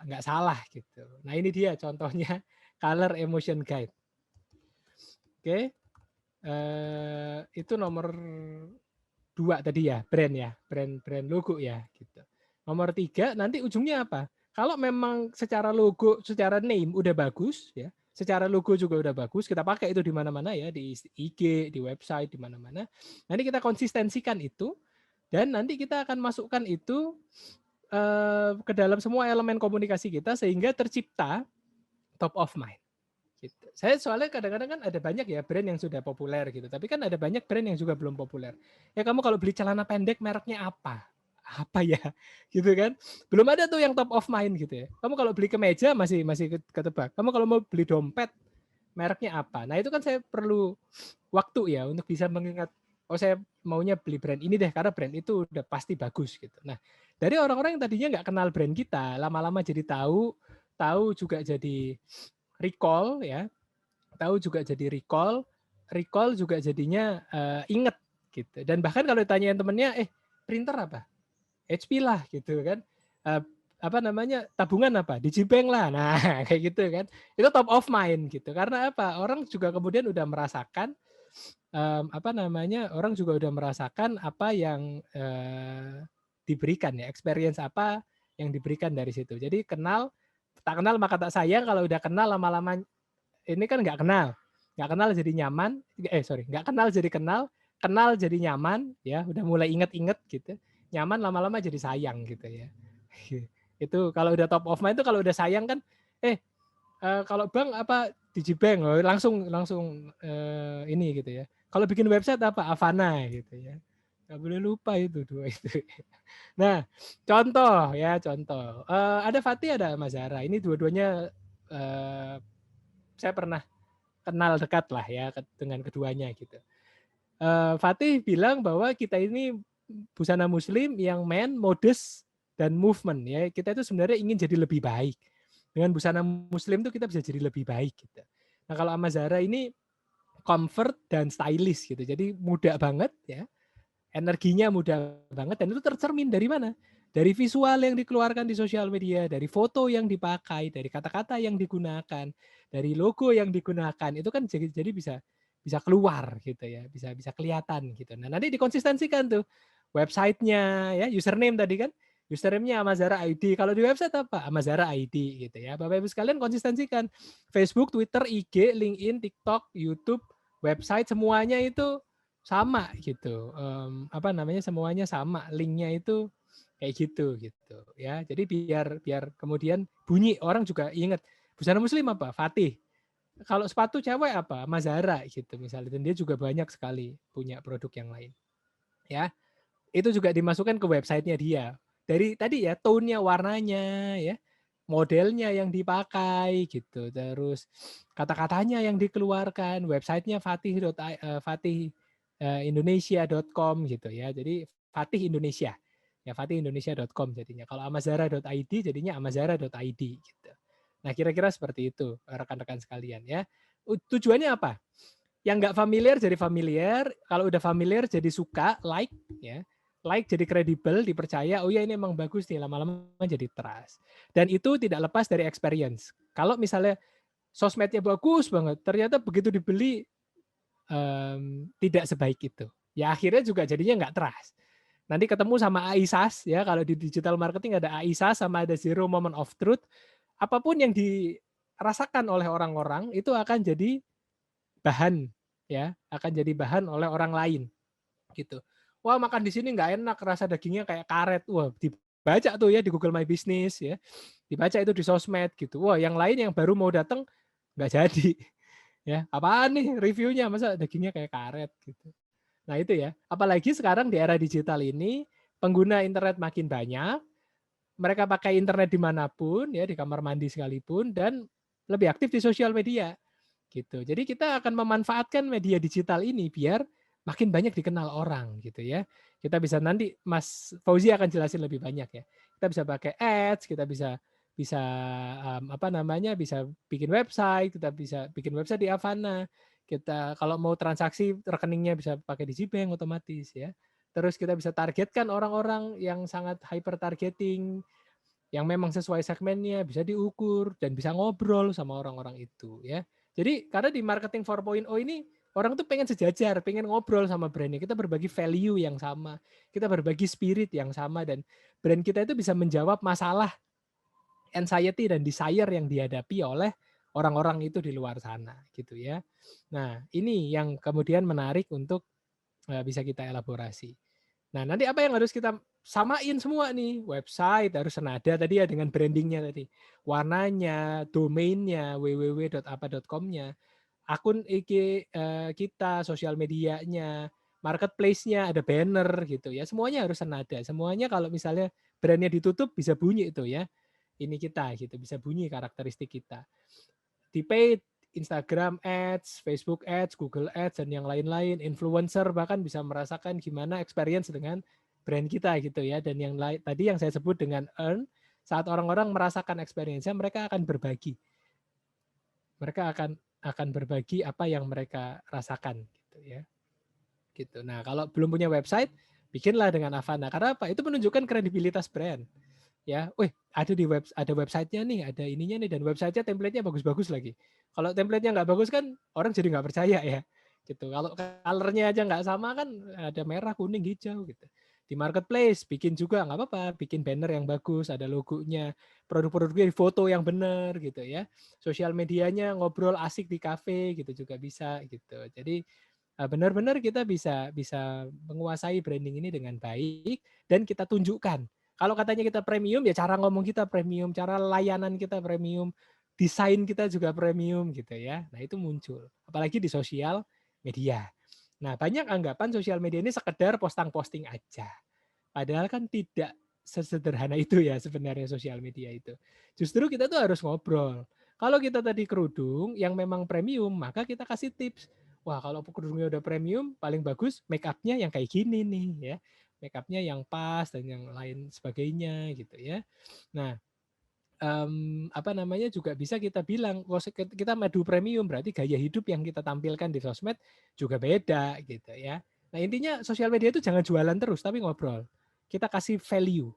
A: nggak salah gitu. Nah, ini dia contohnya color emotion guide. Oke. Itu nomor 2 tadi ya, brand logo ya gitu. Nomor 3 nanti ujungnya apa? Kalau memang secara logo, secara name udah bagus ya, secara logo juga udah bagus, kita pakai itu di mana-mana ya, di IG, di website, di mana-mana. Nanti kita konsistensikan itu dan nanti kita akan masukkan itu ke dalam semua elemen komunikasi kita sehingga tercipta top of mind. Gitu. Saya soalnya kadang-kadang kan ada banyak ya brand yang sudah populer gitu, tapi kan ada banyak brand yang juga belum populer. Ya kamu kalau beli celana pendek mereknya apa? Apa ya? Gitu kan. Belum ada tuh yang top of mind gitu ya. Kamu kalau beli kemeja masih ketebak. Kamu kalau mau beli dompet mereknya apa? Nah, itu kan saya perlu waktu ya untuk bisa mengingat, oh saya maunya beli brand ini deh karena brand itu udah pasti bagus gitu. Nah, dari orang-orang yang tadinya nggak kenal brand kita, lama-lama jadi tahu juga jadi recall ya, tahu juga jadi recall juga jadinya inget gitu. Dan bahkan kalau ditanyain temennya, printer apa? HP lah gitu kan. Eh, apa namanya, tabungan apa? Digibank lah. Nah kayak gitu kan. Itu top of mind gitu. Karena apa? Orang juga kemudian udah merasakan apa namanya? Orang juga udah merasakan apa yang diberikan ya, experience apa yang diberikan dari situ. Jadi tak kenal maka tak sayang. Kalau udah kenal lama-lama ini kan nggak kenal jadi nyaman, nggak kenal jadi kenal jadi nyaman, ya udah mulai inget-inget gitu, nyaman lama-lama jadi sayang gitu ya. Itu kalau udah top of mind itu kalau udah sayang kan, kalau Bang apa Digibank, oh, langsung langsung ini gitu ya. Kalau bikin website apa Avana gitu ya. Nggak boleh lupa itu dua itu. Nah, contoh. Ada Fatih, ada Mas Zara. Ini dua-duanya saya pernah kenal dekat lah ya dengan keduanya gitu. Fatih bilang bahwa kita ini busana muslim yang man, modest, dan movement ya. Kita itu sebenarnya ingin jadi lebih baik. Dengan busana muslim itu kita bisa jadi lebih baik gitu. Nah kalau sama Zara ini comfort dan stylish gitu. Jadi mudah banget ya. Energinya mudah banget dan itu tercermin dari mana? Dari visual yang dikeluarkan di sosial media, dari foto yang dipakai, dari kata-kata yang digunakan, dari logo yang digunakan, itu kan jadi bisa keluar gitu ya, bisa kelihatan gitu. Nah, nanti dikonsistensikan tuh websitenya ya, username tadi kan, username-nya Amazara ID. Kalau di website apa? Amazara ID gitu ya. Bapak Ibu sekalian konsistensikan Facebook, Twitter, IG, LinkedIn, TikTok, YouTube, website semuanya itu sama gitu. Apa namanya, semuanya sama, linknya itu kayak gitu ya. Jadi biar biar kemudian bunyi orang juga ingat busana muslim apa? Fatih. Kalau sepatu cewek apa? Mazara gitu misalnya. Dan dia juga banyak sekali punya produk yang lain. Ya, itu juga dimasukkan ke websitenya dia. Dari tadi ya tone-nya, warnanya, ya, modelnya yang dipakai gitu. Terus kata-katanya yang dikeluarkan, websitenya Fatih Indonesia.com gitu ya. Jadi Fatih Indonesia. Ya fatihindonesia.com jadinya. Kalau amazara.id jadinya amazara.id gitu. Nah, kira-kira seperti itu rekan-rekan sekalian ya. Tujuannya apa? Yang nggak familiar jadi familiar, kalau udah familiar jadi suka, like ya. Like jadi kredibel, dipercaya, oh ya ini emang bagus nih, lama-lama jadi trust. Dan itu tidak lepas dari experience. Kalau misalnya sosmednya bagus banget, ternyata begitu dibeli tidak sebaik itu. Ya akhirnya juga jadinya nggak trust. Nanti ketemu sama AISAS ya, kalau di digital marketing ada AISAS sama ada zero moment of truth. Apapun yang dirasakan oleh orang-orang itu akan jadi bahan ya, akan jadi bahan oleh orang lain gitu. Wah, makan di sini nggak enak, rasa dagingnya kayak karet. Wah, dibaca tuh ya di Google My Business ya. Dibaca itu di sosmed gitu. Wah, yang lain yang baru mau datang nggak jadi. Ya, apaan nih reviewnya, masa dagingnya kayak karet gitu. Nah, itu ya. Apalagi sekarang di era digital ini pengguna internet makin banyak, mereka pakai internet dimanapun ya, di kamar mandi sekalipun, dan lebih aktif di sosial media gitu. Jadi kita akan memanfaatkan media digital ini biar makin banyak dikenal orang gitu ya. Kita bisa nanti Mas Fauzi akan jelasin lebih banyak ya. Kita bisa pakai ads, kita bisa bisa apa namanya, bisa bikin website, kita bisa bikin website di Avana. Kita kalau mau transaksi rekeningnya bisa pakai di GBank otomatis ya. Terus kita bisa targetkan orang-orang yang sangat hyper targeting, yang memang sesuai segmennya, bisa diukur dan bisa ngobrol sama orang-orang itu ya. Jadi karena di marketing 4.0 ini orang tuh pengen sejajar, pengen ngobrol sama brandnya. Kita berbagi value yang sama, kita berbagi spirit yang sama, dan brand kita itu bisa menjawab masalah anxiety dan desire yang dihadapi oleh orang-orang itu di luar sana gitu ya. Nah, ini yang kemudian menarik untuk bisa kita elaborasi. Nah, nanti apa yang harus kita samain semua nih? Website harus senada tadi ya dengan brandingnya tadi. Warnanya, domainnya, www.apa.com-nya, akun IG kita, sosial medianya, marketplace-nya, ada banner gitu ya. Semuanya harus senada. Semuanya kalau misalnya brandnya ditutup bisa bunyi itu ya. Ini kita gitu, bisa bunyi karakteristik kita. Di paid, Instagram Ads, Facebook Ads, Google Ads, dan yang lain-lain, influencer bahkan bisa merasakan gimana experience dengan brand kita gitu ya. Dan yang lain tadi yang saya sebut dengan earn, saat orang-orang merasakan experience-nya, mereka akan berbagi. Mereka akan berbagi apa yang mereka rasakan gitu ya. Gitu. Nah, kalau belum punya website, bikinlah dengan Avana. Karena apa? Itu menunjukkan kredibilitas brand. Ya, ada websitenya nih, ada ininya nih, dan websitenya template-nya bagus-bagus lagi. Kalau template-nya nggak bagus kan orang jadi nggak percaya ya, gitu. Kalau color-nya aja nggak sama kan ada merah, kuning, hijau gitu. Di marketplace bikin juga nggak apa-apa, bikin banner yang bagus, ada logonya, produk-produknya di foto yang benar gitu ya. Sosial medianya ngobrol asik di kafe gitu juga bisa gitu. Jadi benar-benar kita bisa bisa menguasai branding ini dengan baik dan kita tunjukkan. Kalau katanya kita premium, ya cara ngomong kita premium, cara layanan kita premium, desain kita juga premium gitu ya. Nah, itu muncul. Apalagi di sosial media. Nah, banyak anggapan sosial media ini sekedar posting-posting aja. Padahal kan tidak sesederhana itu ya sebenarnya sosial media itu. Justru kita tuh harus ngobrol. Kalau kita tadi kerudung yang memang premium, maka kita kasih tips. Wah, kalau kerudungnya udah premium, paling bagus make up-nya yang kayak gini nih ya. Make up-nya yang pas dan yang lain sebagainya gitu ya. Nah, apa namanya juga bisa kita bilang, kita madu premium berarti gaya hidup yang kita tampilkan di sosmed juga beda gitu ya. Nah, intinya sosial media itu jangan jualan terus tapi ngobrol. Kita kasih value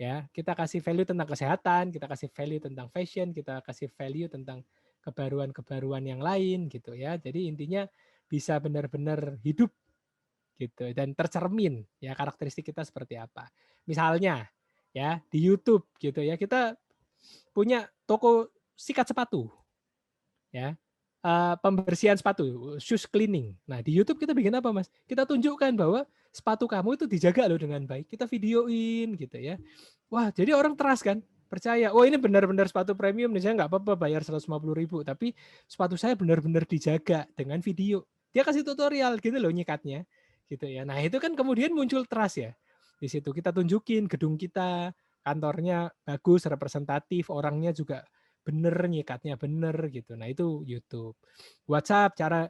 A: ya. Kita kasih value tentang kesehatan, kita kasih value tentang fashion, kita kasih value tentang kebaruan-kebaruan yang lain gitu ya. Jadi intinya bisa benar-benar hidup gitu dan tercermin ya karakteristik kita seperti apa. Misalnya ya di YouTube gitu ya, kita punya toko sikat sepatu ya, pembersihan sepatu, shoes cleaning. Nah, di YouTube kita bikin apa, Mas? Kita tunjukkan bahwa sepatu kamu itu dijaga loh dengan baik. Kita videoin gitu ya. Wah, jadi orang trust kan? Percaya, oh ini benar-benar sepatu premium nih, saya nggak apa-apa bayar 150.000, tapi sepatu saya benar-benar dijaga dengan video. Dia kasih tutorial gitu loh nyikatnya, gitu ya. Nah itu kan kemudian muncul trust ya. Di situ kita tunjukin gedung kita, kantornya bagus, representatif, orangnya juga bener, nyikatnya bener gitu. Nah itu YouTube. WhatsApp, cara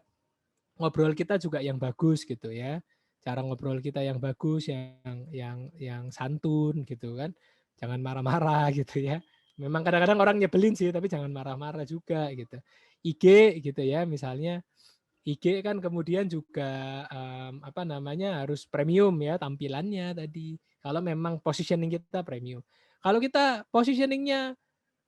A: ngobrol kita juga yang bagus gitu ya. Cara ngobrol kita yang bagus, yang santun gitu kan. Jangan marah-marah gitu ya. Memang kadang-kadang orang nyebelin sih, tapi jangan marah-marah juga gitu. IG gitu ya, misalnya IG kan kemudian juga apa namanya harus premium ya tampilannya tadi. Kalau memang positioning kita premium. Kalau kita positioningnya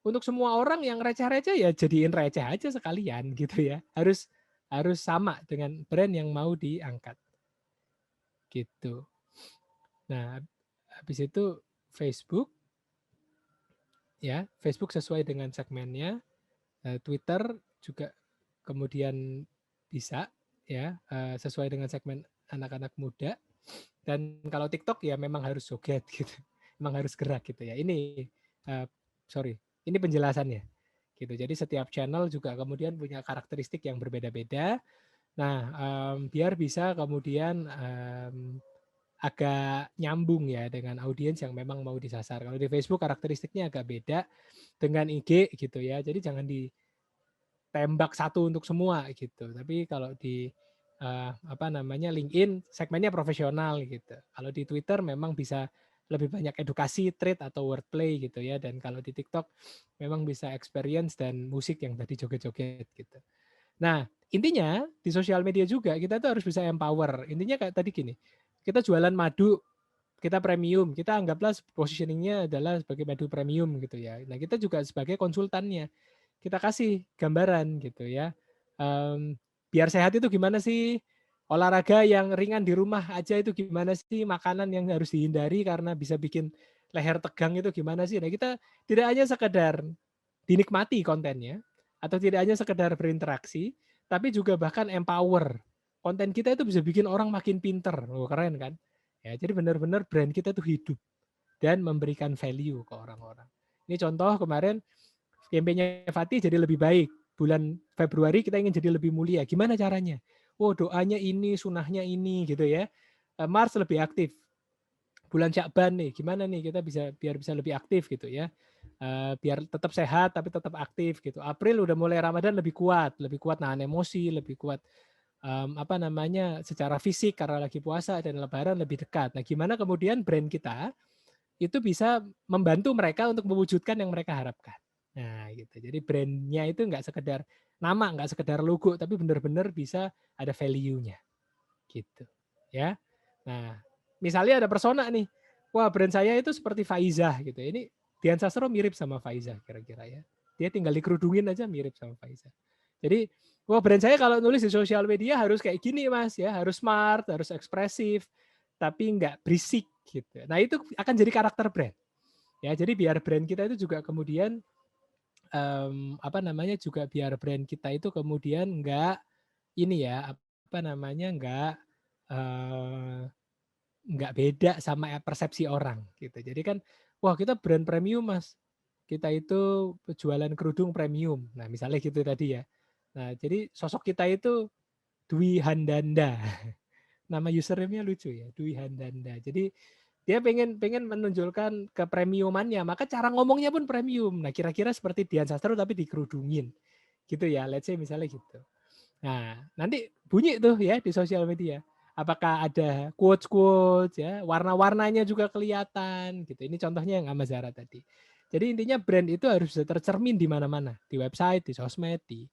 A: untuk semua orang yang receh-receh ya jadiin receh aja sekalian gitu ya. Harus sama dengan brand yang mau diangkat gitu. Nah, habis itu Facebook ya, Facebook sesuai dengan segmennya. Twitter juga kemudian bisa ya sesuai dengan segmen anak-anak muda. Dan kalau TikTok ya memang harus joget gitu, memang harus gerak gitu ya. Ini sorry, ini penjelasannya gitu. Jadi setiap channel juga kemudian punya karakteristik yang berbeda-beda. Nah, biar bisa kemudian agak nyambung ya dengan audiens yang memang mau disasar. Kalau di Facebook karakteristiknya agak beda dengan IG gitu ya. Jadi jangan ditembak satu untuk semua gitu. Tapi kalau di apa namanya LinkedIn segmennya profesional gitu. Kalau di Twitter memang bisa lebih banyak edukasi, trade atau wordplay gitu ya. Dan kalau di TikTok memang bisa experience dan musik yang tadi joget-joget gitu. Nah, intinya di sosial media juga kita tuh harus bisa empower. Intinya kayak tadi gini, kita jualan madu, kita premium, kita anggaplah positioningnya adalah sebagai madu premium gitu ya. Nah, kita juga sebagai konsultannya, kita kasih gambaran gitu ya. Biar sehat itu gimana sih? Olahraga yang ringan di rumah aja itu gimana sih? Makanan yang harus dihindari karena bisa bikin leher tegang itu gimana sih? Nah, kita tidak hanya sekedar dinikmati kontennya, atau tidak hanya sekedar berinteraksi, tapi juga bahkan empower. Konten kita itu bisa bikin orang makin pinter. Oh, keren kan? Ya, jadi benar-benar brand kita itu hidup dan memberikan value ke orang-orang. Ini contoh kemarin campaign-nya Fatih jadi lebih baik. Bulan Februari kita ingin jadi lebih mulia. Gimana caranya? Oh, doanya ini, sunahnya ini gitu ya. Mars lebih aktif. Bulan Syakban nih, gimana nih kita biar bisa lebih aktif gitu ya. Biar tetap sehat tapi tetap aktif gitu. April udah mulai Ramadan lebih kuat nahan emosi, lebih kuat apa namanya secara fisik karena lagi puasa dan Lebaran lebih dekat. Nah, gimana kemudian brand kita itu bisa membantu mereka untuk mewujudkan yang mereka harapkan. Nah, gitu. Jadi brandnya itu nggak sekedar nama, nggak sekedar logo, tapi benar-benar bisa ada value-nya, gitu. Ya. Nah, misalnya ada persona nih, wah brand saya itu seperti Faizah gitu. Ini Dian Sastro mirip sama Faizah kira-kira ya. Dia tinggal dikerudungin aja mirip sama Faizah. Jadi, wah brand saya kalau nulis di sosial media harus kayak gini mas ya, harus smart, harus ekspresif, tapi nggak berisik gitu. Nah itu akan jadi karakter brand. Ya, jadi biar brand kita itu juga kemudian apa namanya juga biar brand kita itu kemudian nggak ini ya apa namanya nggak beda sama persepsi orang gitu. Jadi kan wah kita brand premium mas, kita itu jualan kerudung premium. Nah misalnya gitu tadi ya. Nah jadi sosok kita itu Dwi Handanda. Nama username-nya lucu ya, Dwi Handanda. Jadi dia pengen pengen menonjolkan kepremiumannya, maka cara ngomongnya pun premium. Nah, kira-kira seperti Dian Sastro tapi dikerudungin. Gitu ya, let's say misalnya gitu. Nah, nanti bunyi tuh ya di sosial media. Apakah ada quotes-quotes ya, warna-warnanya juga kelihatan gitu. Ini contohnya yang Amazara tadi. Jadi intinya brand itu harus tercermin di mana-mana, di website, di sosmed, di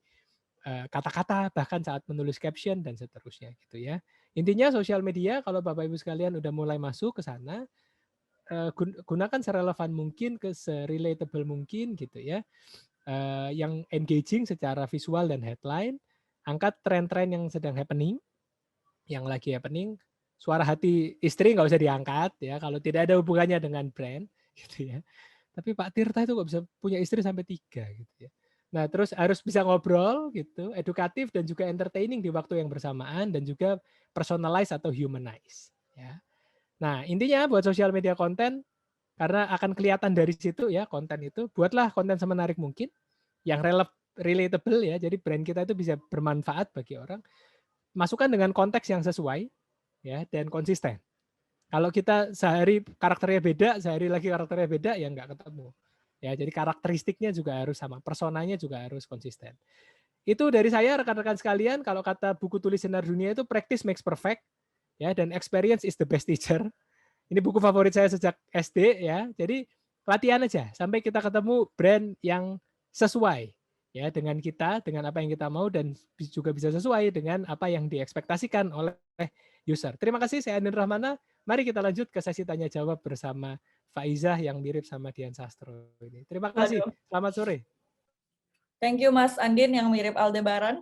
A: kata-kata, bahkan saat menulis caption dan seterusnya gitu ya. Intinya sosial media kalau Bapak Ibu sekalian udah mulai masuk ke sana, gunakan serelevan mungkin, ke relatable mungkin gitu ya. Yang engaging secara visual dan headline, angkat tren-tren yang sedang happening, yang lagi happening. Suara hati istri nggak usah diangkat ya kalau tidak ada hubungannya dengan brand gitu ya. Tapi Pak Tirta itu kok bisa punya istri sampai 3 gitu ya. Nah, terus harus bisa ngobrol gitu, edukatif dan juga entertaining di waktu yang bersamaan dan juga personalize atau humanize ya. Nah, intinya buat sosial media konten karena akan kelihatan dari situ ya konten itu, buatlah konten semenarik mungkin yang relatable ya. Jadi brand kita itu bisa bermanfaat bagi orang. Masukkan dengan konteks yang sesuai ya dan konsisten. Kalau kita sehari karakternya beda, sehari lagi karakternya beda, ya nggak ketemu. Ya, jadi karakteristiknya juga harus sama, personanya juga harus konsisten. Itu dari saya rekan-rekan sekalian, kalau kata buku tulis sinar dunia itu practice makes perfect, ya, dan experience is the best teacher. Ini buku favorit saya sejak SD, ya. Jadi latihan aja sampai kita ketemu brand yang sesuai, ya, dengan kita, dengan apa yang kita mau, dan juga bisa sesuai dengan apa yang diekspektasikan oleh user. Terima kasih, saya Andin Rahmana. Mari kita lanjut ke sesi tanya jawab bersama Faizah yang mirip sama Dian Sastro ini. Terima kasih.
B: Waduh.
A: Selamat sore.
B: Thank you Mas Andin yang mirip Aldebaran.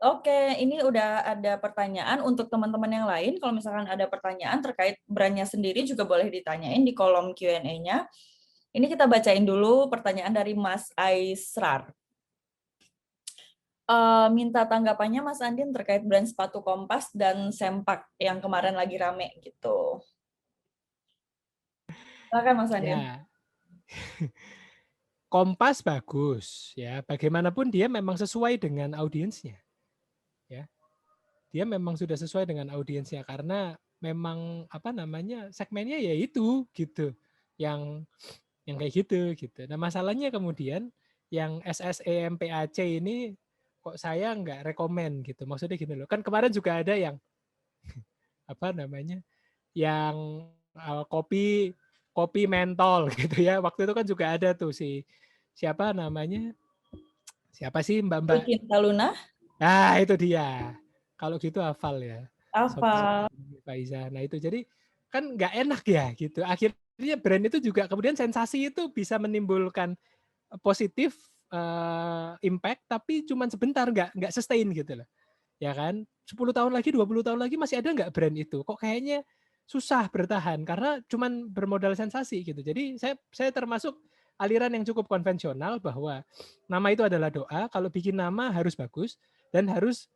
B: Oke, ini udah ada pertanyaan untuk teman-teman yang lain. Kalau misalkan ada pertanyaan terkait brandnya sendiri juga boleh ditanyain di kolom Q&A-nya. Ini kita bacain dulu pertanyaan dari Mas Aisrar. Minta tanggapannya Mas Andin terkait brand sepatu Kompas dan Sempak yang kemarin lagi rame gitu. Silakan Mas Andin.
A: Ya. Kompas bagus, ya. Bagaimanapun dia memang sesuai dengan audiensnya, ya. Dia memang sudah sesuai dengan audiensnya karena memang apa namanya segmennya ya itu gitu, yang kayak gitu. Nah masalahnya kemudian yang SSEMPAC ini kok saya nggak rekomen gitu. Maksudnya gini loh, kan kemarin juga ada yang apa namanya, yang kopi mentol gitu ya. Waktu itu kan juga ada tuh siapa namanya, siapa sih Mbak-mbak?
B: Cinta Luna.
A: Nah itu dia. Kalau gitu hafal ya.
B: Apa?
A: Faiza. Nah itu jadi kan nggak enak ya gitu. Akhirnya brand itu juga kemudian sensasi itu bisa menimbulkan positif impact tapi cuma sebentar, nggak sustain gitu loh. Ya kan? 10 tahun lagi, 20 tahun lagi masih ada nggak brand itu? Kok kayaknya susah bertahan karena cuman bermodal sensasi gitu. Jadi saya termasuk aliran yang cukup konvensional bahwa nama itu adalah doa, kalau bikin nama harus bagus dan harus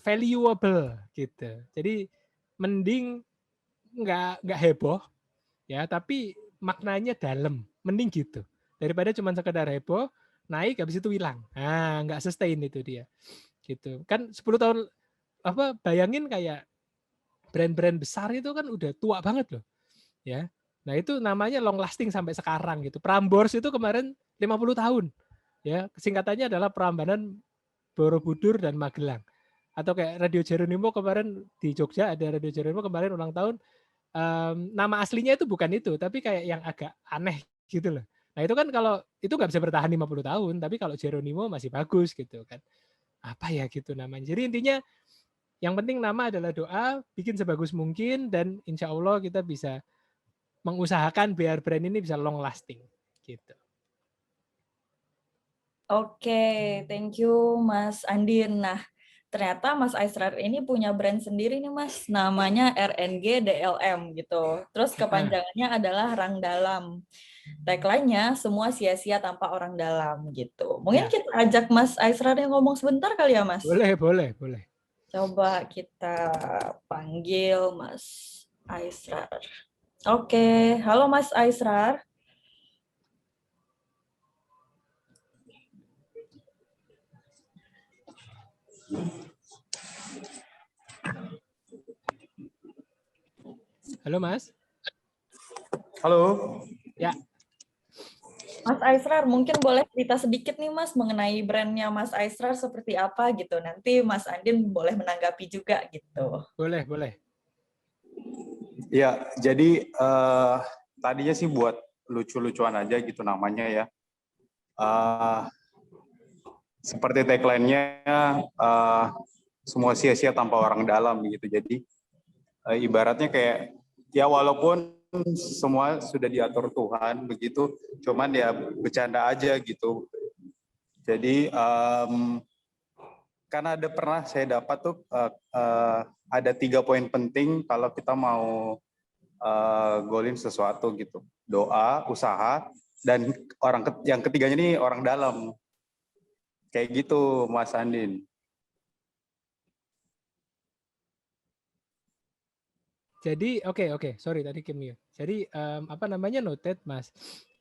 A: valuable gitu. Jadi mending nggak heboh ya, tapi maknanya dalam, mending gitu. Daripada cuma sekedar heboh, naik habis itu hilang. Nah, nggak sustain itu dia. Gitu. Kan 10 tahun apa bayangin kayak brand-brand besar itu kan udah tua banget loh, ya. Nah, itu namanya long lasting sampai sekarang gitu. Prambors itu kemarin 50 tahun. Ya, singkatannya adalah Prambanan, Borobudur dan Magelang. Atau kayak Radio Jeronimo kemarin di Jogja ada Radio Jeronimo kemarin ulang tahun, nama aslinya itu bukan itu, tapi kayak yang agak aneh gitu loh. Nah itu kan kalau itu nggak bisa bertahan 50 tahun, tapi kalau Jeronimo masih bagus gitu kan. Apa ya gitu namanya. Jadi intinya yang penting nama adalah doa, bikin sebagus mungkin dan insya Allah kita bisa mengusahakan biar brand ini bisa long lasting gitu.
B: Oke, thank you Mas Andin. Nah, ternyata Mas Aisrar ini punya brand sendiri nih Mas, namanya RNG DLM gitu. Terus kepanjangannya adalah Rang Dalam. Tagline-nya semua sia-sia tanpa orang dalam gitu. Mungkin
A: Ya,
B: kita ajak Mas Aisrar yang ngomong sebentar kali ya Mas.
A: boleh.
B: Coba kita panggil Mas Aisrar. Oke, halo Mas Aisrar.
A: Halo Mas.
C: Halo.
A: Ya.
B: Mas Aisrar, mungkin boleh cerita sedikit nih Mas mengenai brandnya Mas Aisrar seperti apa gitu. Nanti Mas Andin boleh menanggapi juga gitu.
A: Boleh.
C: Ya, jadi tadinya sih buat lucu-lucuan aja gitu namanya ya. Seperti tagline-nya semua sia-sia tanpa orang dalam gitu. Jadi ibaratnya kayak ya walaupun semua sudah diatur Tuhan begitu, cuman ya bercanda aja gitu. Jadi karena pernah saya dapat tuh ada 3 poin penting kalau kita mau golin sesuatu gitu. Doa, usaha, dan yang ketiganya nih orang dalam. Kayak gitu Mas Andin.
A: Jadi oke, sorry tadi Kim ya. Jadi apa namanya noted Mas.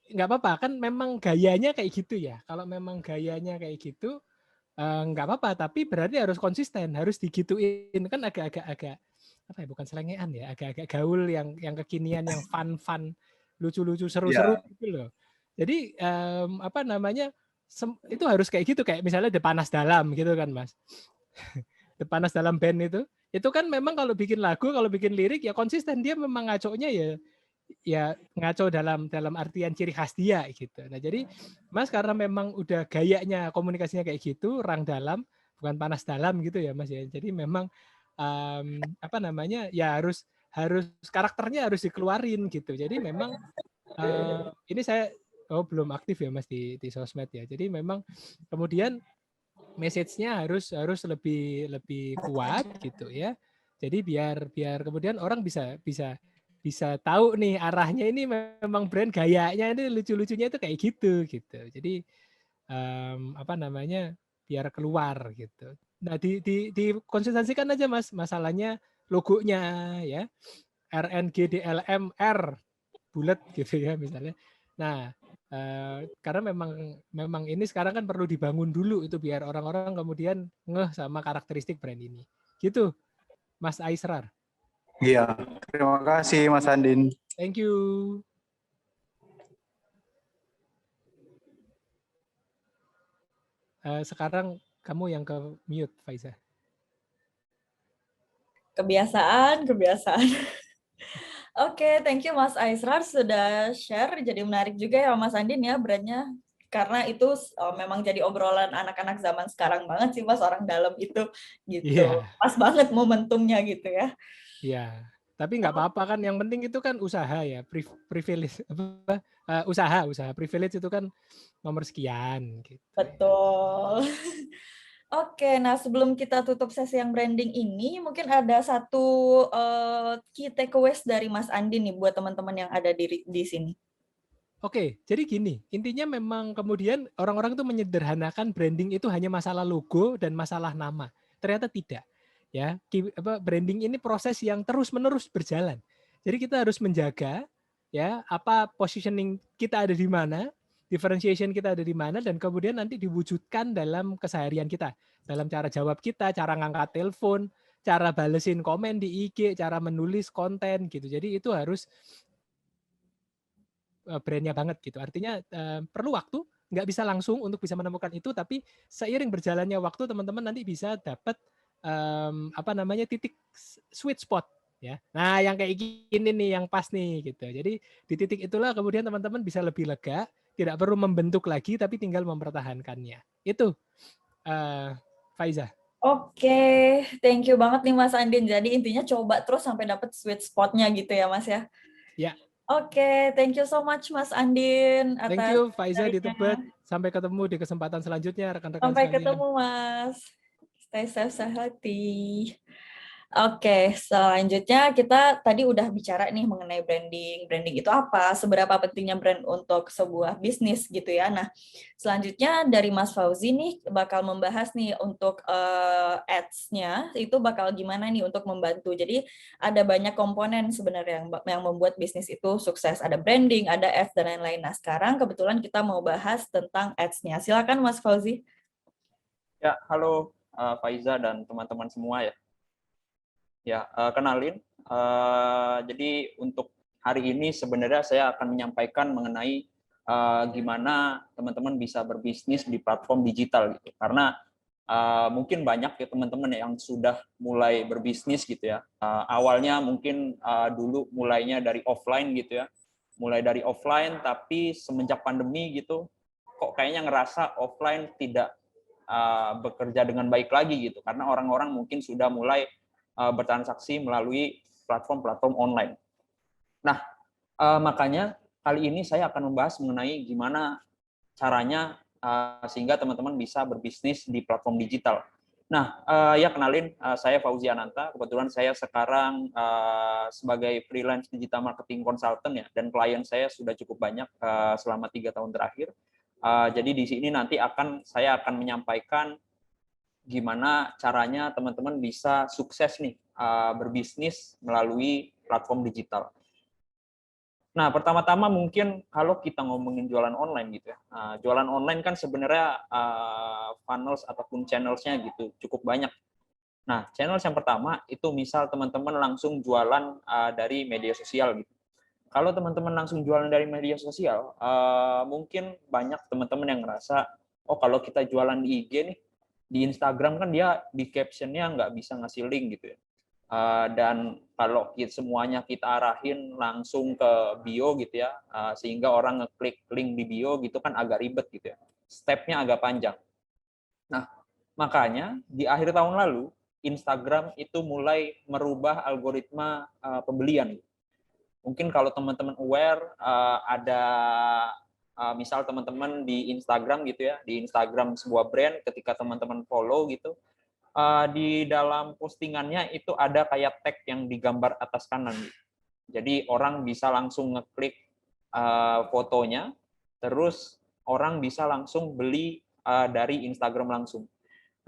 A: Nggak apa-apa kan memang gayanya kayak gitu ya. Kalau memang gayanya kayak gitu nggak apa-apa, tapi berarti harus konsisten, harus digituin kan agak-agak apa ya bukan selengean ya, agak-agak gaul yang kekinian, yang fun, lucu-lucu, seru-seru
C: Ya.
A: gitu loh. Jadi apa namanya, itu harus kayak gitu, kayak misalnya The Panas Dalam gitu kan Mas. The Panas Dalam band itu kan memang kalau bikin lagu, kalau bikin lirik ya konsisten, dia memang ngaconya ya ngaco dalam artian ciri khas dia gitu. Nah jadi Mas karena memang udah gayanya komunikasinya kayak gitu, rang dalam bukan panas dalam gitu ya Mas ya. Jadi memang apa namanya ya harus karakternya harus dikeluarin gitu. Jadi memang ini saya belum aktif ya Mas di sosmed ya. Jadi memang kemudian message-nya harus lebih kuat gitu ya. Jadi biar kemudian orang bisa tahu nih arahnya, ini memang brand gayanya ini lucu-lucunya itu kayak gitu. Jadi apa namanya, biar keluar gitu. Nah di konsistensikan aja Mas, masalahnya logonya ya, RNGDLMR bulat gitu ya misalnya. Nah karena memang ini sekarang kan perlu dibangun dulu itu biar orang-orang kemudian ngeh sama karakteristik brand ini. Gitu, Mas Aisrar.
C: Iya, terima kasih Mas Andin.
A: Thank you. Sekarang kamu yang ke mute, Faiza.
B: Kebiasaan. Oke, thank you Mas Aisrar sudah share. Jadi menarik juga ya Mas Andin ya brandnya. Karena itu memang jadi obrolan anak-anak zaman sekarang banget sih Mas, orang dalam itu gitu.
A: Iya.
B: Pas banget momentumnya gitu ya.
A: Iya. Tapi nggak apa-apa kan, yang penting itu kan usaha ya, privilege apa, usaha privilege itu kan nomor sekian gitu.
B: Betul. Oke, nah sebelum kita tutup sesi yang branding ini, mungkin ada satu key takeaways dari Mas Andi nih buat teman-teman yang ada di sini.
A: Oke, jadi gini, intinya memang kemudian orang-orang itu menyederhanakan branding itu hanya masalah logo dan masalah nama. Ternyata tidak. Ya, branding ini proses yang terus-menerus berjalan. Jadi kita harus menjaga ya apa positioning kita ada di mana, differentiation kita ada di mana, dan kemudian nanti diwujudkan dalam keseharian kita, dalam cara jawab kita, cara ngangkat telepon, cara balesin komen di IG, cara menulis konten gitu. Jadi itu harus brandnya banget gitu. Artinya perlu waktu, nggak bisa langsung untuk bisa menemukan itu, tapi seiring berjalannya waktu teman-teman nanti bisa dapat apa namanya titik sweet spot ya. Nah yang kayak gini nih yang pas nih gitu. Jadi di titik itulah kemudian teman-teman bisa lebih lega, tidak perlu membentuk lagi tapi tinggal mempertahankannya. Itu Faiza.
B: Oke, thank you banget nih Mas Andin. Jadi intinya coba terus sampai dapat sweet spot-nya gitu ya Mas ya.
A: Ya.
B: Oke, thank you so much Mas Andin
A: Thank
B: atas
A: you Faiza di
B: sharingnya.
A: Tebet. Sampai ketemu di kesempatan selanjutnya rekan-rekan
B: Sampai
A: sekalian.
B: ketemu Mas. Stay safe, stay healthy. Oke, selanjutnya kita tadi udah bicara nih mengenai branding. Branding itu apa? Seberapa pentingnya brand untuk sebuah bisnis gitu ya. Nah, selanjutnya dari Mas Fauzi nih bakal membahas nih untuk ads-nya itu bakal gimana nih untuk membantu. Jadi ada banyak komponen sebenarnya yang membuat bisnis itu sukses. Ada branding, ada ads dan lain-lain. Nah, sekarang kebetulan kita mau bahas tentang ads-nya. Silakan Mas Fauzi.
D: Ya, halo Faiza dan teman-teman semua ya. Ya, kenalin. Jadi untuk hari ini sebenarnya saya akan menyampaikan mengenai gimana teman-teman bisa berbisnis di platform digital gitu. Karena mungkin banyak ya teman-teman yang sudah mulai berbisnis gitu ya. Awalnya mungkin dulu mulainya dari offline gitu ya. Mulai dari offline, tapi semenjak pandemi gitu, kok kayaknya ngerasa offline tidak bekerja dengan baik lagi gitu. Karena orang-orang mungkin sudah mulai bertransaksi melalui platform-platform online. Nah, makanya kali ini saya akan membahas mengenai gimana caranya sehingga teman-teman bisa berbisnis di platform digital. Nah, ya kenalin, saya Fauzi Ananta. Kebetulan saya sekarang sebagai freelance digital marketing consultant ya, dan klien saya sudah cukup banyak selama 3 tahun terakhir. Jadi di sini nanti saya akan menyampaikan gimana caranya teman-teman bisa sukses nih berbisnis melalui platform digital. Nah, pertama-tama mungkin kalau kita ngomongin jualan online gitu ya. Jualan online kan sebenarnya funnels ataupun channels-nya gitu cukup banyak. Nah, channels yang pertama itu misal teman-teman langsung jualan dari media sosial gitu. kalau teman-teman langsung jualan dari media sosial, mungkin banyak teman-teman yang ngerasa, oh kalau kita jualan di IG nih, di Instagram kan dia di caption-nya nggak bisa ngasih link gitu ya. Dan kalau semuanya kita arahin langsung ke bio gitu ya, sehingga orang ngeklik link di bio gitu kan agak ribet gitu ya. Step-nya agak panjang. Nah, makanya di akhir tahun lalu, Instagram itu mulai merubah algoritma pembelian. Mungkin kalau teman-teman aware, ada misal teman-teman di Instagram gitu ya, di Instagram sebuah brand, ketika teman-teman follow gitu, di dalam postingannya itu ada kayak tag yang digambar atas kanan. Jadi orang bisa langsung ngeklik fotonya, terus orang bisa langsung beli dari Instagram langsung.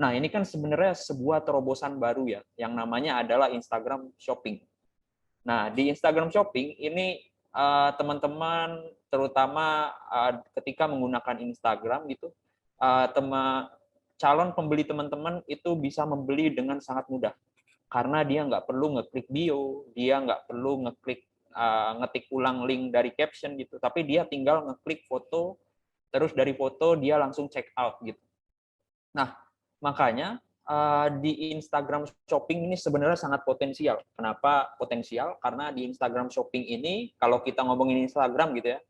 D: Nah, ini kan sebenarnya sebuah terobosan baru ya, yang namanya adalah Instagram Shopping. Nah, di Instagram Shopping ini teman-teman terutama ketika menggunakan Instagram gitu, calon pembeli teman-teman itu bisa membeli dengan sangat mudah. Karena dia nggak perlu ngeklik bio, dia nggak perlu ngeklik ngetik ulang link dari caption gitu, tapi dia tinggal ngeklik foto, terus dari foto dia langsung check out gitu. Nah, makanya di Instagram Shopping ini sebenarnya sangat potensial. Kenapa potensial? Karena di Instagram Shopping ini, kalau kita ngomongin Instagram gitu ya,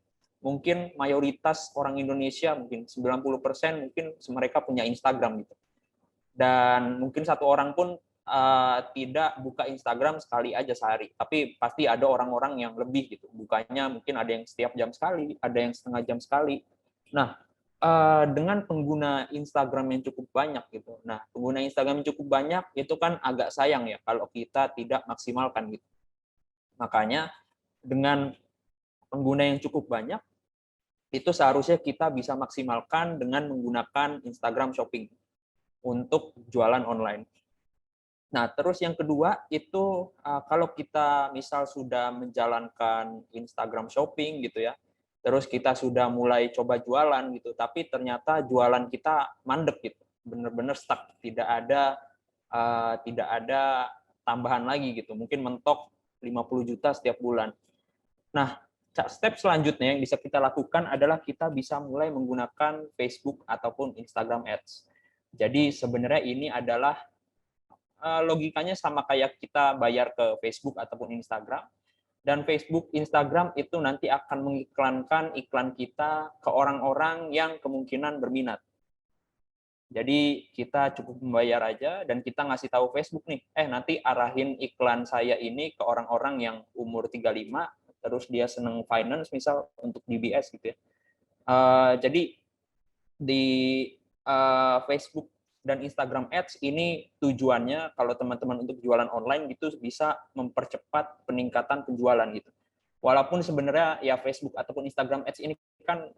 D: mungkin mayoritas orang Indonesia, mungkin 90% mungkin mereka punya Instagram gitu. Dan mungkin satu orang pun tidak buka Instagram sekali aja sehari. Tapi pasti ada orang-orang yang lebih gitu. Bukanya mungkin ada yang setiap jam sekali, ada yang setengah jam sekali. Nah, dengan pengguna Instagram yang cukup banyak gitu. Nah, pengguna Instagram yang cukup banyak itu kan agak sayang ya kalau kita tidak maksimalkan gitu. Makanya dengan pengguna yang cukup banyak itu seharusnya kita bisa maksimalkan dengan menggunakan Instagram Shopping untuk jualan online. Nah, terus yang kedua itu kalau kita misal sudah menjalankan Instagram Shopping gitu ya, terus kita sudah mulai coba jualan gitu, tapi ternyata jualan kita mandek gitu, benar-benar stuck, tidak ada tambahan lagi gitu, mungkin mentok 50 juta setiap bulan. Nah, step selanjutnya yang bisa kita lakukan adalah kita bisa mulai menggunakan Facebook ataupun Instagram Ads. Jadi sebenarnya ini adalah logikanya sama kayak kita bayar ke Facebook ataupun Instagram. Dan Facebook, Instagram itu nanti akan mengiklankan iklan kita ke orang-orang yang kemungkinan berminat. Jadi kita cukup membayar aja dan kita ngasih tahu Facebook nih, nanti arahin iklan saya ini ke orang-orang yang umur 35, terus dia seneng finance misal untuk DBS gitu ya. Jadi di Facebook dan Instagram Ads ini tujuannya kalau teman-teman untuk jualan online gitu bisa mempercepat peningkatan penjualan gitu. Walaupun sebenarnya ya Facebook ataupun Instagram Ads ini kan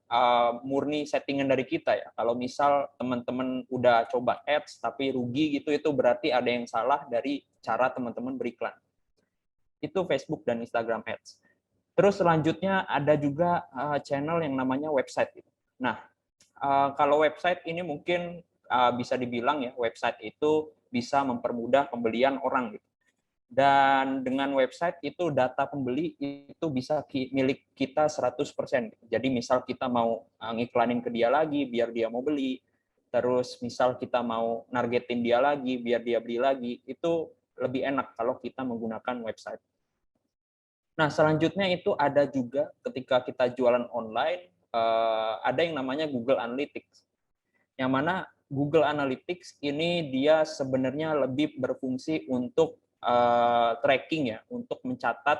D: murni settingan dari kita ya. Kalau misal teman-teman udah coba ads tapi rugi gitu, itu berarti ada yang salah dari cara teman-teman beriklan. Itu Facebook dan Instagram Ads. Terus selanjutnya ada juga channel yang namanya website. Nah, kalau website ini mungkin bisa dibilang ya, website itu bisa mempermudah pembelian orang gitu. Dan dengan website itu data pembeli itu bisa milik kita 100%. Jadi misal kita mau ngiklanin ke dia lagi biar dia mau beli, terus misal kita mau nargetin dia lagi biar dia beli lagi, itu lebih enak kalau kita menggunakan website. Nah, selanjutnya itu ada juga ketika kita jualan online, ada yang namanya Google Analytics. Yang mana Google Analytics ini dia sebenarnya lebih berfungsi untuk tracking ya, untuk mencatat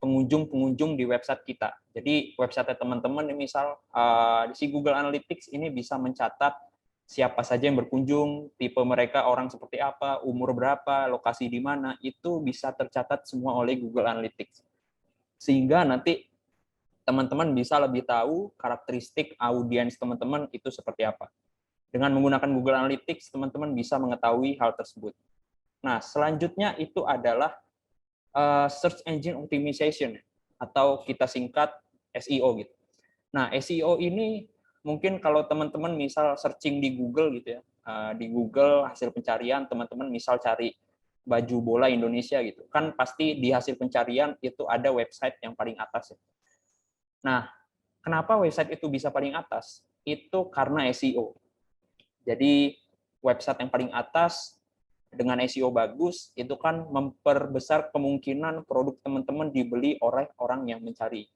D: pengunjung-pengunjung di website kita. Jadi website teman-teman misal si Google Analytics ini bisa mencatat siapa saja yang berkunjung, tipe mereka orang seperti apa, umur berapa, lokasi di mana, itu bisa tercatat semua oleh Google Analytics. Sehingga nanti teman-teman bisa lebih tahu karakteristik audiens teman-teman itu seperti apa. Dengan menggunakan Google Analytics, teman-teman bisa mengetahui hal tersebut. Nah, selanjutnya itu adalah Search Engine Optimization, atau kita singkat SEO gitu. Nah, SEO ini mungkin kalau teman-teman misal searching di Google gitu ya, di Google hasil pencarian, teman-teman misal cari baju bola Indonesia gitu. Kan pasti di hasil pencarian itu ada website yang paling atas ya. Nah, kenapa website itu bisa paling atas? Itu karena SEO. Jadi website yang paling atas dengan SEO bagus itu kan memperbesar kemungkinan produk teman-teman dibeli oleh orang yang mencari.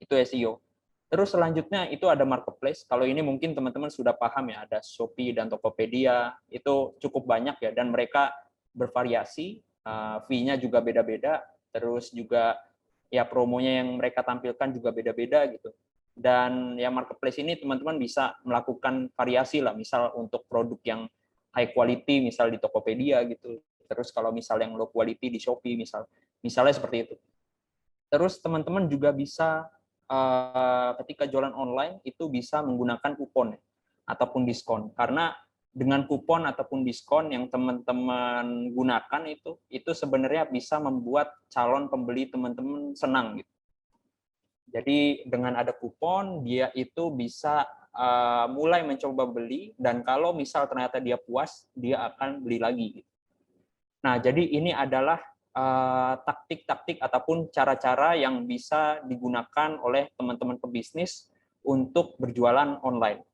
D: Itu SEO. Terus selanjutnya itu ada marketplace. Kalau ini mungkin teman-teman sudah paham ya, ada Shopee dan Tokopedia. Itu cukup banyak ya, dan mereka bervariasi, fee-nya juga beda-beda, terus juga ya promonya yang mereka tampilkan juga beda-beda gitu. Dan ya marketplace ini teman-teman bisa melakukan variasi lah, misal untuk produk yang high quality misal di Tokopedia gitu. Terus kalau misal yang low quality di Shopee misalnya seperti itu. Terus teman-teman juga bisa ketika jualan online itu bisa menggunakan kupon ataupun diskon, karena dengan kupon ataupun diskon yang teman-teman gunakan itu sebenarnya bisa membuat calon pembeli teman-teman senang gitu. Jadi dengan ada kupon dia itu bisa mulai mencoba beli, dan kalau misal ternyata dia puas dia akan beli lagi gitu. Nah, jadi ini adalah taktik-taktik ataupun cara-cara yang bisa digunakan oleh teman-teman pebisnis untuk berjualan online.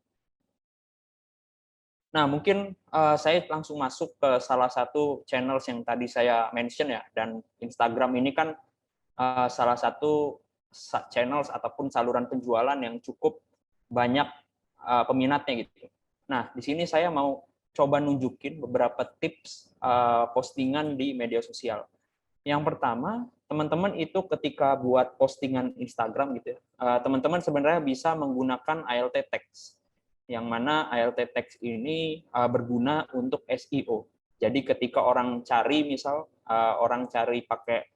D: Nah, mungkin saya langsung masuk ke salah satu channel yang tadi saya mention ya, dan Instagram ini kan salah satu channel ataupun saluran penjualan yang cukup banyak peminatnya gitu. Nah, di sini saya mau coba nunjukin beberapa tips postingan di media sosial. Yang pertama, teman-teman itu ketika buat postingan Instagram gitu ya, teman-teman sebenarnya bisa menggunakan ALT text, yang mana ALT text ini berguna untuk SEO. Jadi ketika orang cari, misal orang cari pakai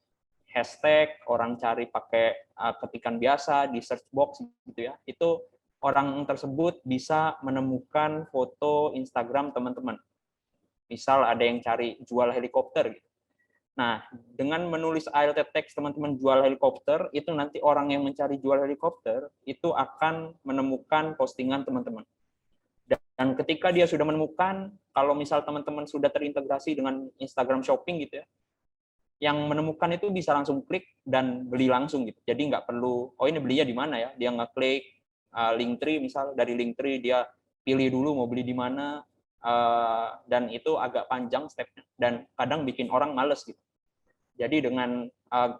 D: hashtag, orang cari pakai ketikan biasa di search box gitu ya, itu orang tersebut bisa menemukan foto Instagram teman-teman. Misal ada yang cari jual helikopter gitu. Nah, dengan menulis ALT text teman-teman jual helikopter, itu nanti orang yang mencari jual helikopter itu akan menemukan postingan teman-teman. Dan ketika dia sudah menemukan, kalau misal teman-teman sudah terintegrasi dengan Instagram Shopping gitu ya, yang menemukan itu bisa langsung klik dan beli langsung gitu. Jadi nggak perlu, oh ini belinya di mana ya? Dia ngeklik Linktree, misal dari Linktree dia pilih dulu mau beli di mana, dan itu agak panjang stepnya dan kadang bikin orang males gitu. Jadi dengan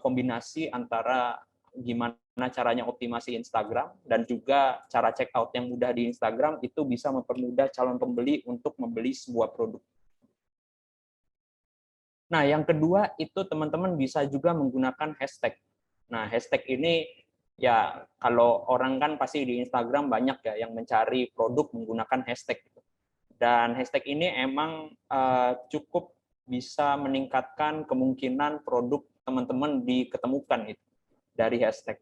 D: kombinasi antara gimana caranya optimasi Instagram dan juga cara check out yang mudah di Instagram, itu bisa mempermudah calon pembeli untuk membeli sebuah produk. Nah, yang kedua itu teman-teman bisa juga menggunakan hashtag. Nah, hashtag ini ya kalau orang kan pasti di Instagram banyak ya yang mencari produk menggunakan hashtag. Dan hashtag ini emang cukup bisa meningkatkan kemungkinan produk teman-teman diketemukan itu dari hashtag.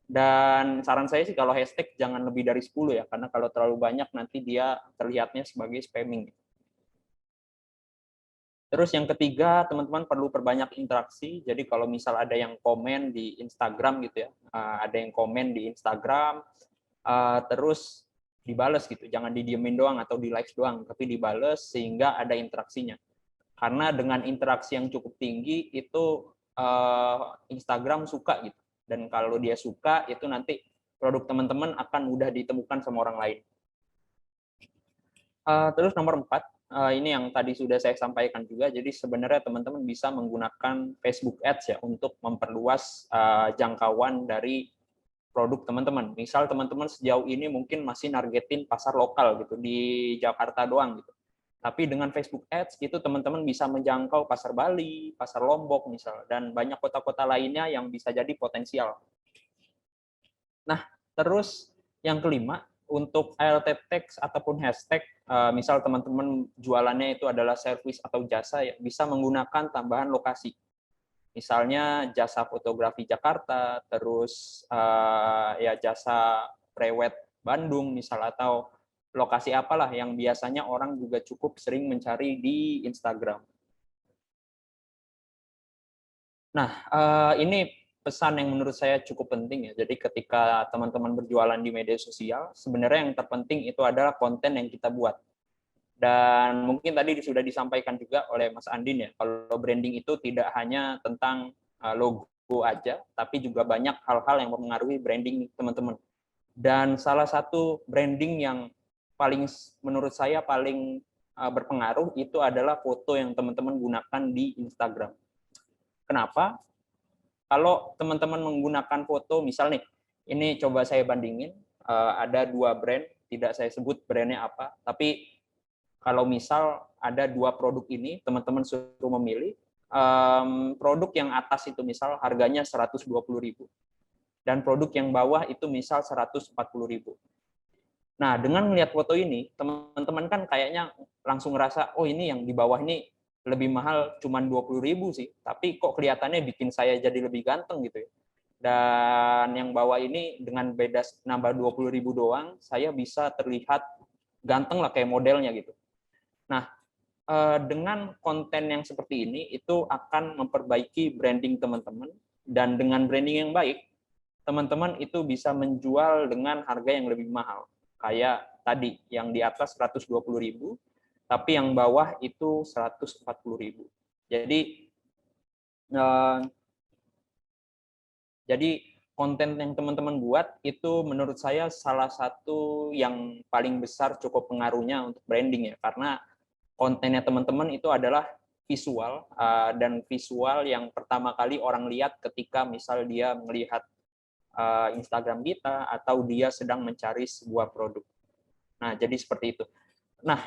D: Dan saran saya sih kalau hashtag jangan lebih dari 10 ya, karena kalau terlalu banyak nanti dia terlihatnya sebagai spamming. Terus yang ketiga, teman-teman perlu perbanyak interaksi. Jadi kalau misal ada yang komen di Instagram gitu ya, ada yang komen di Instagram, terus dibales gitu, jangan didiemin doang atau di likes doang, tapi dibales sehingga ada interaksinya. Karena dengan interaksi yang cukup tinggi itu Instagram suka gitu, dan kalau dia suka itu nanti produk teman-teman akan mudah ditemukan sama orang lain. Terus nomor 4, ini yang tadi sudah saya sampaikan juga, jadi sebenarnya teman-teman bisa menggunakan Facebook Ads ya untuk memperluas jangkauan dari produk teman-teman. Misal teman-teman sejauh ini mungkin masih nargetin pasar lokal gitu di Jakarta doang gitu. Tapi dengan Facebook Ads itu teman-teman bisa menjangkau pasar Bali, pasar Lombok misal, dan banyak kota-kota lainnya yang bisa jadi potensial. Nah, terus yang kelima, untuk ALT text ataupun hashtag, misal teman-teman jualannya itu adalah servis atau jasa, ya bisa menggunakan tambahan lokasi. Misalnya jasa fotografi Jakarta, terus ya jasa prewed Bandung misal, atau lokasi apalah yang biasanya orang juga cukup sering mencari di Instagram. Nah, ini pesan yang menurut saya cukup penting ya. Jadi ketika teman-teman berjualan di media sosial, sebenarnya yang terpenting itu adalah konten yang kita buat. Dan mungkin tadi sudah disampaikan juga oleh Mas Andin ya, kalau branding itu tidak hanya tentang logo aja, tapi juga banyak hal-hal yang mempengaruhi branding teman-teman. Dan salah satu branding yang paling menurut saya paling berpengaruh itu adalah foto yang teman-teman gunakan di Instagram. Kenapa? Kalau teman-teman menggunakan foto, misal nih, ini coba saya bandingin, ada 2 brand, tidak saya sebut brandnya apa, tapi kalau misal ada 2 produk ini, teman-teman suruh memilih, produk yang atas itu misal harganya 120.000, dan produk yang bawah itu misal 140.000. Nah, dengan melihat foto ini, teman-teman kan kayaknya langsung ngerasa, oh ini yang di bawah ini lebih mahal cuman 20.000 sih, tapi kok kelihatannya bikin saya jadi lebih ganteng gitu ya. Dan yang bawah ini dengan beda nambah 20.000 doang, saya bisa terlihat ganteng lah kayak modelnya gitu. Nah, dengan konten yang seperti ini, itu akan memperbaiki branding teman-teman, dan dengan branding yang baik, teman-teman itu bisa menjual dengan harga yang lebih mahal. Kayak tadi, yang di atas 120.000, tapi yang bawah itu 140.000. Jadi konten yang teman-teman buat itu menurut saya salah satu yang paling besar cukup pengaruhnya untuk branding ya, karena kontennya teman-teman itu adalah visual, dan visual yang pertama kali orang lihat ketika misal dia melihat Instagram kita atau dia sedang mencari sebuah produk. Nah, jadi seperti itu. Nah,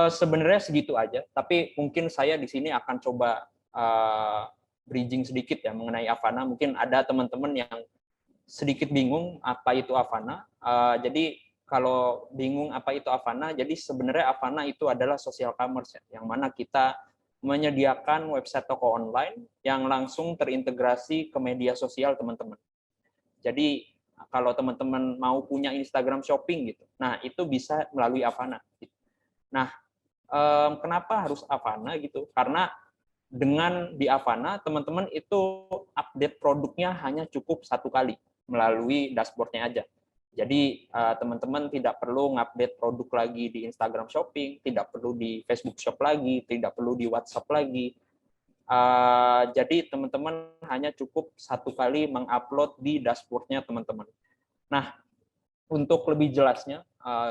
D: sebenarnya segitu aja, tapi mungkin saya di sini akan coba bridging sedikit ya mengenai Avana. Mungkin ada teman-teman yang sedikit bingung apa itu Avana. Jadi kalau bingung apa itu Avana, jadi sebenarnya Avana itu adalah social commerce ya, yang mana kita menyediakan website toko online yang langsung terintegrasi ke media sosial teman-teman. Jadi kalau teman-teman mau punya Instagram shopping gitu, nah itu bisa melalui Avana. Nah, kenapa harus Avana gitu? Karena dengan di Avana, teman-teman itu update produknya hanya cukup 1 kali melalui dashboard-nya aja. Jadi teman-teman tidak perlu ngupdate produk lagi di Instagram Shopping, tidak perlu di Facebook Shop lagi, tidak perlu di WhatsApp lagi. Jadi teman-teman hanya cukup 1 kali mengupload di dashboard-nya teman-teman. Nah, untuk lebih jelasnya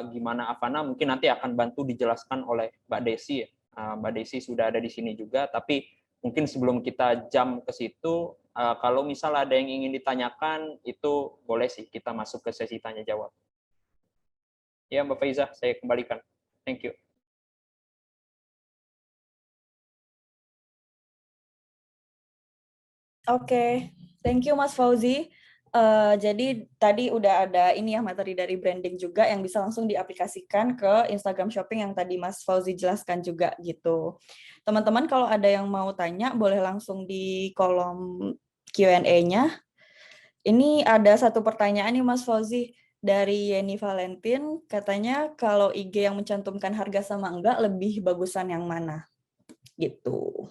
D: gimana Avana mungkin nanti akan bantu dijelaskan oleh Mbak Desi. Mbak Desi sudah ada di sini juga, tapi mungkin sebelum kita jump ke situ, kalau misal ada yang ingin ditanyakan, itu boleh sih kita masuk ke sesi tanya jawab. Ya, Mbak Faiza, saya kembalikan. Thank you.
B: Oke, thank you Mas Fauzi. Jadi tadi udah ada ini ya materi dari branding juga yang bisa langsung diaplikasikan ke Instagram Shopping yang tadi Mas Fauzi jelaskan juga gitu. Teman-teman kalau ada yang mau tanya boleh langsung di kolom Q&A-nya. Ini ada satu pertanyaan nih Mas Fauzi dari Yeni Valentin, katanya kalau IG yang mencantumkan harga sama enggak lebih bagusan yang mana? Gitu.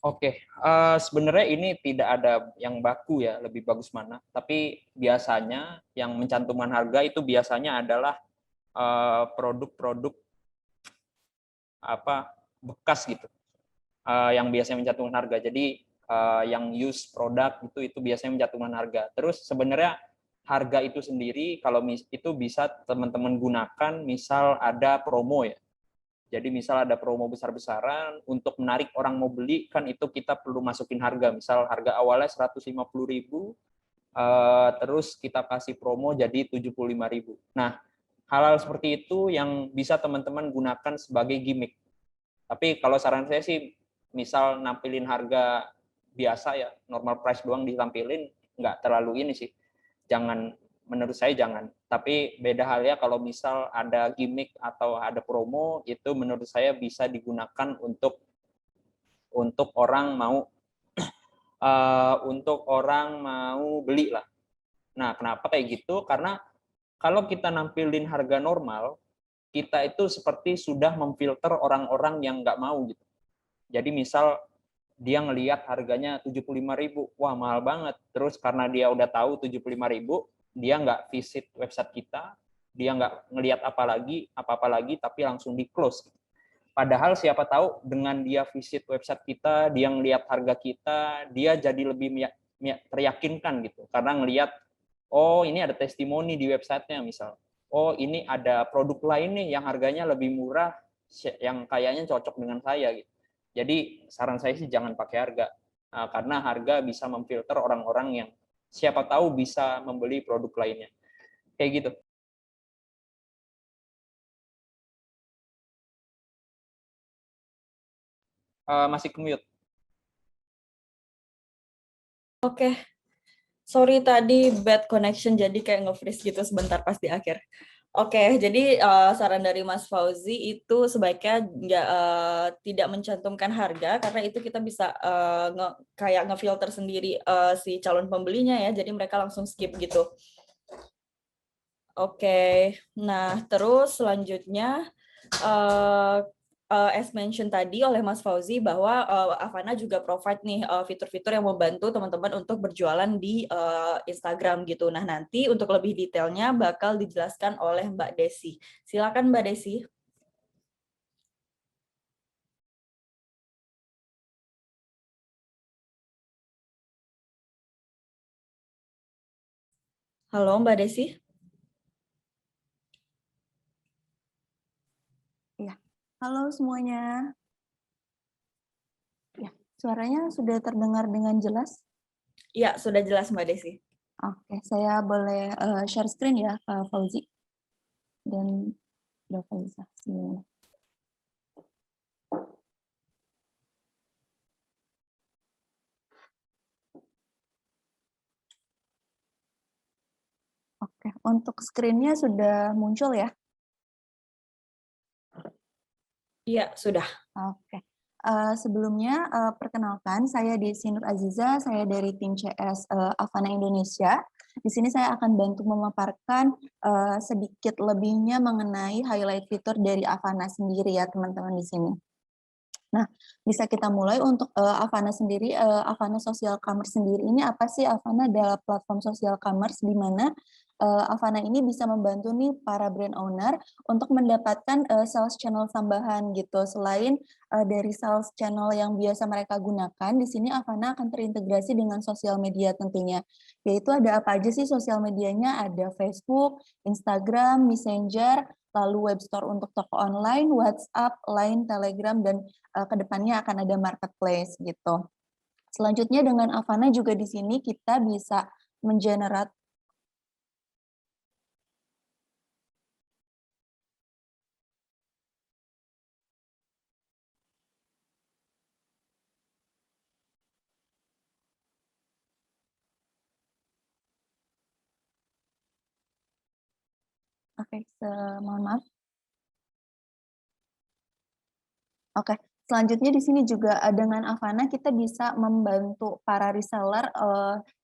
D: Oke, sebenarnya ini tidak ada yang baku ya, lebih bagus mana. Tapi biasanya yang mencantumkan harga itu biasanya adalah produk-produk bekas gitu, yang biasanya mencantumkan harga. Jadi yang use produk itu biasanya mencantumkan harga. Terus sebenarnya harga itu sendiri kalau itu bisa teman-teman gunakan misal ada promo ya. Jadi misal ada promo besar-besaran untuk menarik orang mau beli, kan itu kita perlu masukin harga. Misal harga awalnya 150.000, terus kita kasih promo jadi 75.000. Nah, hal-hal seperti itu yang bisa teman-teman gunakan sebagai gimmick. Tapi kalau saran saya sih, misal nampilin harga biasa ya, normal price doang ditampilin, nggak terlalu ini sih. Jangan, menurut saya jangan. Tapi beda halnya kalau misal ada gimmick atau ada promo, itu menurut saya bisa digunakan untuk orang mau beli lah. Nah, kenapa kayak gitu? Karena kalau kita nampilin harga normal, kita itu seperti sudah memfilter orang-orang yang nggak mau gitu. Jadi misal dia ngelihat harganya 75.000, wah mahal banget. Terus karena dia udah tahu 75.000, dia nggak visit website kita, dia nggak ngelihat apa-apa lagi, tapi langsung di close. Padahal siapa tahu dengan dia visit website kita, dia ngelihat harga kita, dia jadi lebih teryakinkan gitu, karena ngelihat, oh ini ada testimoni di websitenya misal, oh ini ada produk lain nih yang harganya lebih murah, yang kayaknya cocok dengan saya gitu. Jadi saran saya sih jangan pakai harga, karena harga bisa memfilter orang-orang yang siapa tahu bisa membeli produk lainnya. Kayak gitu. Masih ke-mute.
B: Oke. Sorry tadi bad connection jadi kayak nge-freeze gitu sebentar pas di akhir. Oke, jadi saran dari Mas Fauzi itu sebaiknya tidak mencantumkan harga karena itu kita bisa kayak ngefilter sendiri si calon pembelinya ya, jadi mereka langsung skip gitu. Oke, nah terus selanjutnya as mention tadi oleh Mas Fauzi bahwa Avana juga provide nih fitur-fitur yang membantu teman-teman untuk berjualan di Instagram gitu. Nah, nanti untuk lebih detailnya bakal dijelaskan oleh Mbak Desi. Silakan Mbak Desi. Halo Mbak Desi.
E: Ya, halo semuanya. Ya, suaranya sudah terdengar dengan jelas?
B: Ya, sudah jelas Mbak Desi.
E: Oke, saya boleh share screen ya, Pak Fauzi dan Mbak Faiza. Oke, untuk screen-nya sudah muncul ya?
B: Iya, sudah.
E: Oke. Sebelumnya, perkenalkan, saya Desi Nur Aziza, saya dari tim CS Avana Indonesia. Di sini saya akan bantu memaparkan sedikit lebihnya mengenai highlight fitur dari Avana sendiri ya, teman-teman di sini. Nah, bisa kita mulai untuk Avana sendiri, Avana Social Commerce sendiri ini apa sih? Avana adalah platform social commerce di mana Avana ini bisa membantu nih para brand owner untuk mendapatkan sales channel tambahan gitu. Selain dari sales channel yang biasa mereka gunakan, di sini Avana akan terintegrasi dengan sosial media tentunya. Yaitu ada apa aja sih sosial medianya? Ada Facebook, Instagram, Messenger, lalu web store untuk toko online, WhatsApp, Line, Telegram, dan kedepannya akan ada marketplace gitu. Selanjutnya dengan Avana juga di sini kita bisa mengenerate mohon maaf. Oke, selanjutnya di sini juga dengan Avana kita bisa membantu para reseller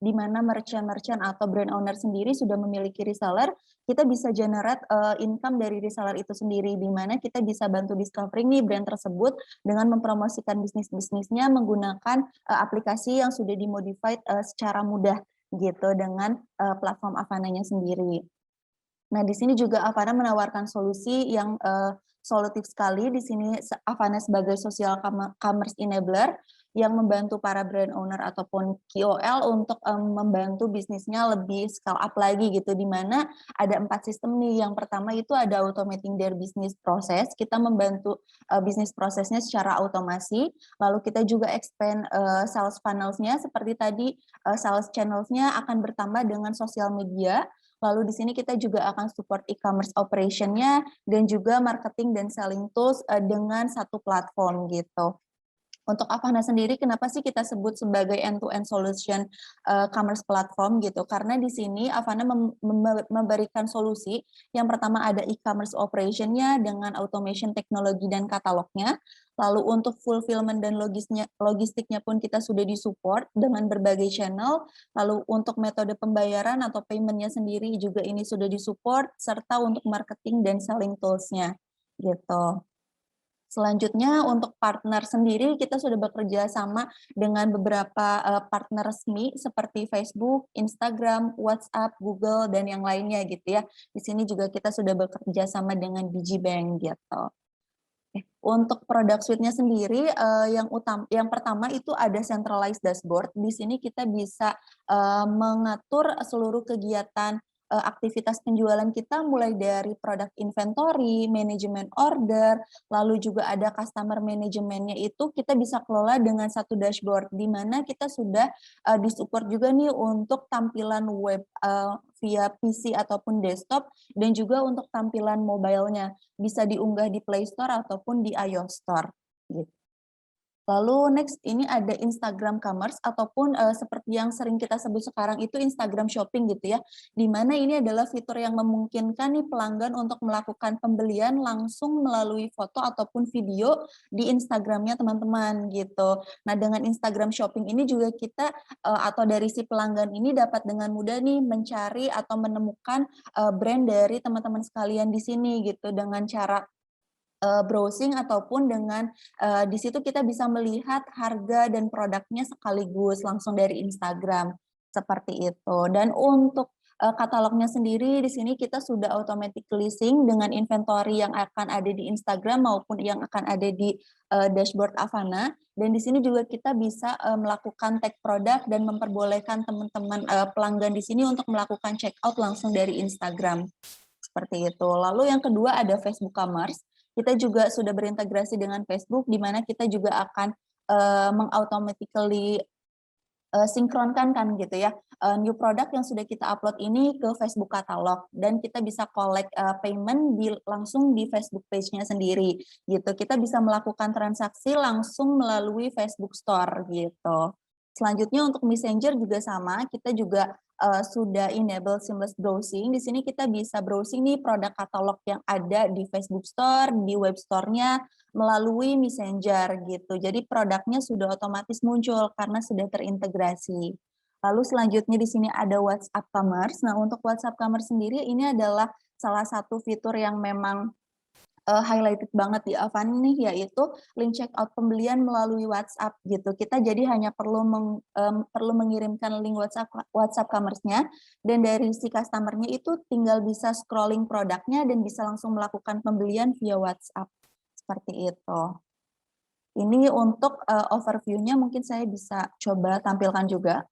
E: di mana merchant-merchant atau brand owner sendiri sudah memiliki reseller, kita bisa generate income dari reseller itu sendiri di mana kita bisa bantu discovering nih brand tersebut dengan mempromosikan bisnis-bisnisnya menggunakan aplikasi yang sudah dimodified secara mudah gitu dengan platform Avana-nya sendiri. Nah, di sini juga Avana menawarkan solusi yang solutif sekali. Di sini Avana sebagai social commerce enabler yang membantu para brand owner ataupun KOL untuk membantu bisnisnya lebih scale up lagi gitu, di mana ada 4 sistem nih. Yang pertama itu ada automating their business process. Kita membantu bisnis prosesnya secara otomasi. Lalu kita juga expand sales funnels-nya seperti tadi sales channels-nya akan bertambah dengan sosial media. Lalu di sini kita juga akan support e-commerce operation-nya dan juga marketing dan selling tools dengan satu platform gitu. Untuk Avana sendiri, kenapa sih kita sebut sebagai end-to-end solution commerce platform gitu? Karena di sini Avana memberikan solusi. Yang pertama ada e-commerce operation-nya dengan automation teknologi dan katalognya. Lalu untuk fulfillment dan logistiknya pun kita sudah disupport dengan berbagai channel. Lalu untuk metode pembayaran atau payment-nya sendiri juga ini sudah disupport, serta untuk marketing dan selling tools-nya gitu. Selanjutnya untuk partner sendiri kita sudah bekerja sama dengan beberapa partner resmi seperti Facebook, Instagram, WhatsApp, Google, dan yang lainnya gitu ya. Di sini juga kita sudah bekerja sama dengan BG Bank gitu. Untuk produk suite-nya sendiri, yang pertama itu ada centralized dashboard. Di sini kita bisa mengatur seluruh kegiatan aktivitas penjualan kita mulai dari produk inventory, manajemen order, lalu juga ada customer manajemennya itu kita bisa kelola dengan satu dashboard di mana kita sudah disupport juga nih untuk tampilan web via PC ataupun desktop dan juga untuk tampilan mobile-nya bisa diunggah di Play Store ataupun di iOS Store gitu. Lalu next ini ada Instagram Commerce ataupun seperti yang sering kita sebut sekarang itu Instagram Shopping gitu ya. Di mana ini adalah fitur yang memungkinkan nih pelanggan untuk melakukan pembelian langsung melalui foto ataupun video di Instagramnya teman-teman gitu. Nah dengan Instagram Shopping ini juga kita atau dari si pelanggan ini dapat dengan mudah nih mencari atau menemukan brand dari teman-teman sekalian di sini gitu dengan cara browsing ataupun dengan di situ kita bisa melihat harga dan produknya sekaligus langsung dari Instagram seperti itu. Dan untuk katalognya sendiri di sini kita sudah automatically sync dengan inventory yang akan ada di Instagram maupun yang akan ada di dashboard Avana. Dan di sini juga kita bisa melakukan tag produk dan memperbolehkan teman-teman pelanggan di sini untuk melakukan check out langsung dari Instagram. Seperti itu. Lalu yang kedua ada Facebook Commerce. Kita juga sudah berintegrasi dengan Facebook, di mana kita juga akan mengautomatically sinkronkan kan gitu ya, new product yang sudah kita upload ini ke Facebook Katalog, dan kita bisa collect payment langsung di Facebook page-nya sendiri gitu. Kita bisa melakukan transaksi langsung melalui Facebook Store gitu. Selanjutnya untuk Messenger juga sama, kita juga sudah enable seamless browsing. Di sini kita bisa browsing nih produk katalog yang ada di Facebook Store, di web store-nya melalui Messenger gitu. Jadi produknya sudah otomatis muncul karena sudah terintegrasi. Lalu selanjutnya di sini ada WhatsApp Commerce. Nah, untuk WhatsApp Commerce sendiri ini adalah salah satu fitur yang memang highlighted banget di Avana nih, yaitu link checkout pembelian melalui WhatsApp gitu. Kita jadi hanya perlu mengirimkan link WhatsApp Commerce-nya, dan dari si customer-nya itu tinggal bisa scrolling produknya dan bisa langsung melakukan pembelian via WhatsApp. Seperti itu. Ini untuk overview-nya mungkin saya bisa coba tampilkan juga.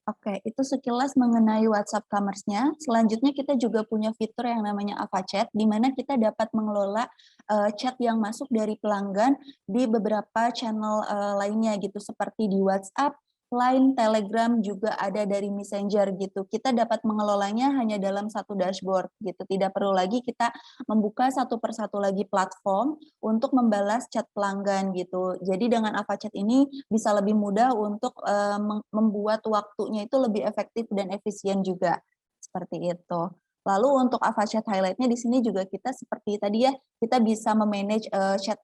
E: Oke, itu sekilas mengenai WhatsApp Commerce-nya. Selanjutnya kita juga punya fitur yang namanya AvaChat, di mana kita dapat mengelola chat yang masuk dari pelanggan di beberapa channel lainnya gitu, seperti di WhatsApp, Line, Telegram, juga ada dari Messenger gitu. Kita dapat mengelolanya hanya dalam satu dashboard gitu. Tidak perlu lagi kita membuka satu persatu lagi platform untuk membalas chat pelanggan gitu. Jadi dengan AvaChat ini bisa lebih mudah untuk membuat waktunya itu lebih efektif dan efisien juga. Seperti itu. Lalu untuk AvaChat highlight-nya di sini juga kita seperti tadi ya, kita bisa memanage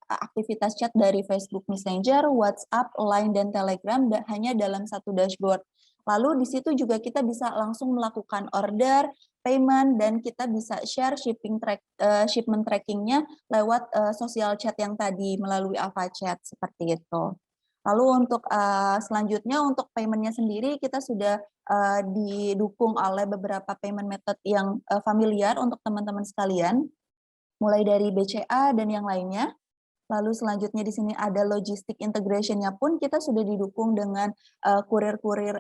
E: aktivitas chat dari Facebook Messenger, WhatsApp, Line, dan Telegram hanya dalam satu dashboard. Lalu di situ juga kita bisa langsung melakukan order, payment, dan kita bisa share shipment tracking-nya lewat social chat yang tadi melalui AvaChat seperti itu. Lalu untuk selanjutnya untuk payment-nya sendiri kita sudah didukung oleh beberapa payment method yang familiar untuk teman-teman sekalian, mulai dari BCA dan yang lainnya. Lalu selanjutnya di sini ada logistik integration-nya pun kita sudah didukung dengan kurir-kurir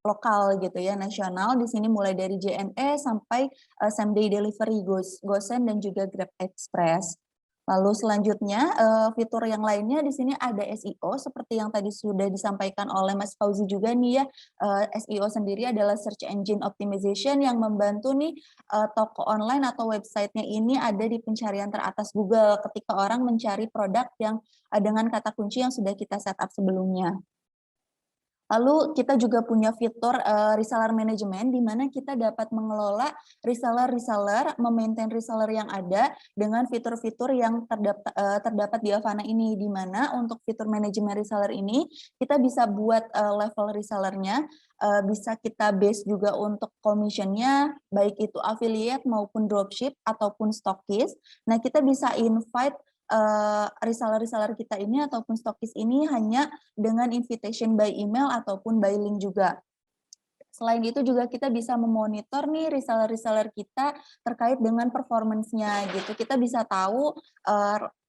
E: lokal gitu ya, nasional. Di sini mulai dari JNE sampai same day delivery, GoSend dan juga Grab Express. Lalu selanjutnya fitur yang lainnya di sini ada SEO seperti yang tadi sudah disampaikan oleh Mas Fauzi juga nih ya. SEO sendiri adalah search engine optimization yang membantu nih toko online atau websitenya ini ada di pencarian teratas Google ketika orang mencari produk yang dengan kata kunci yang sudah kita set up sebelumnya. Lalu kita juga punya fitur reseller management di mana kita dapat mengelola reseller, memaintain reseller yang ada dengan fitur-fitur yang terdapat di Avana ini, di mana untuk fitur manajemen reseller ini kita bisa buat level resellernya, bisa kita base juga untuk commissionnya, baik itu affiliate maupun dropship ataupun stockist. Nah, kita bisa invite reseller-reseller kita ini ataupun stokis ini hanya dengan invitation by email ataupun by link juga. Selain itu juga kita bisa memonitor nih reseller-reseller kita terkait dengan performance-nya gitu. Kita bisa tahu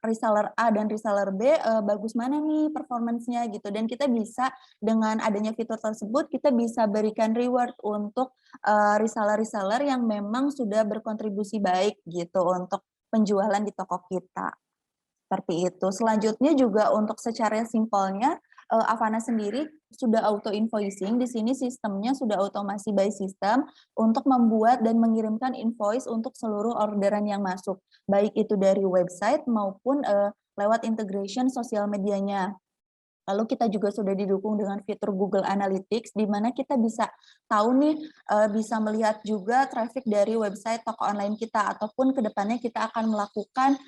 E: reseller A dan reseller B bagus mana nih performance-nya gitu. Dan kita bisa dengan adanya fitur tersebut kita bisa berikan reward untuk reseller-reseller yang memang sudah berkontribusi baik gitu untuk penjualan di toko kita. Seperti itu. Selanjutnya juga untuk secara simpelnya, Avana sendiri sudah auto invoicing. Di sini sistemnya sudah otomasi by system untuk membuat dan mengirimkan invoice untuk seluruh orderan yang masuk, baik itu dari website maupun lewat integration sosial medianya. Lalu kita juga sudah didukung dengan fitur Google Analytics, di mana kita bisa tahu nih, bisa melihat juga traffic dari website toko online kita, ataupun kedepannya kita akan melakukan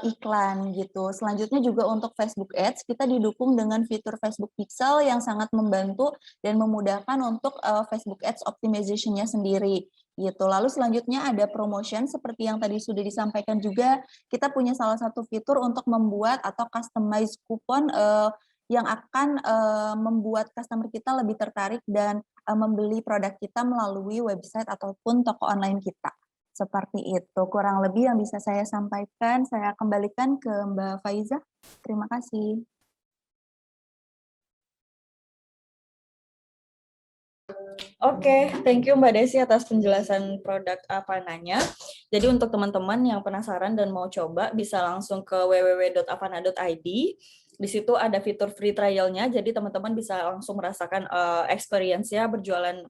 E: iklan gitu. Selanjutnya juga untuk Facebook Ads, kita didukung dengan fitur Facebook Pixel yang sangat membantu dan memudahkan untuk Facebook Ads optimization-nya sendiri. Gitu. Lalu selanjutnya ada promotion, seperti yang tadi sudah disampaikan juga, kita punya salah satu fitur untuk membuat atau customize kupon yang akan membuat customer kita lebih tertarik dan membeli produk kita melalui website ataupun toko online kita. Seperti itu, kurang lebih yang bisa saya sampaikan. Saya kembalikan ke Mbak Faiza. Terima kasih.
B: Oke, thank you Mbak Desi atas penjelasan produk Avananya. Jadi untuk teman-teman yang penasaran dan mau coba, bisa langsung ke www.avana.id. Di situ ada fitur free trial-nya, jadi teman-teman bisa langsung merasakan experience-nya berjualan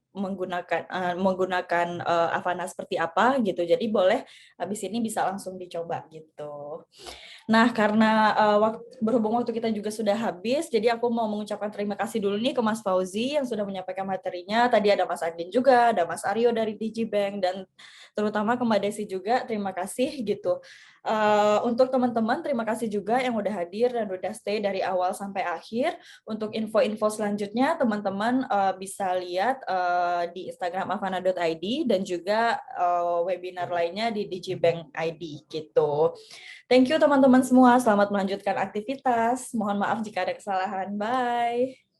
B: menggunakan Avana seperti apa gitu. Jadi boleh habis ini bisa langsung dicoba gitu. Nah, karena berhubung waktu kita juga sudah habis, jadi aku mau mengucapkan terima kasih dulu nih ke Mas Fauzi yang sudah menyampaikan materinya. Tadi ada Mas Andin juga, ada Mas Aryo dari Digibank, dan terutama ke Mbak Desi juga, terima kasih gitu. Untuk teman-teman, terima kasih juga yang udah hadir dan udah stay dari awal sampai akhir. Untuk info-info selanjutnya, teman-teman bisa lihat di Instagram avana.id dan juga webinar lainnya di Digibank ID gitu. Thank you teman-teman semua, selamat melanjutkan aktivitas. Mohon maaf jika ada kesalahan. Bye.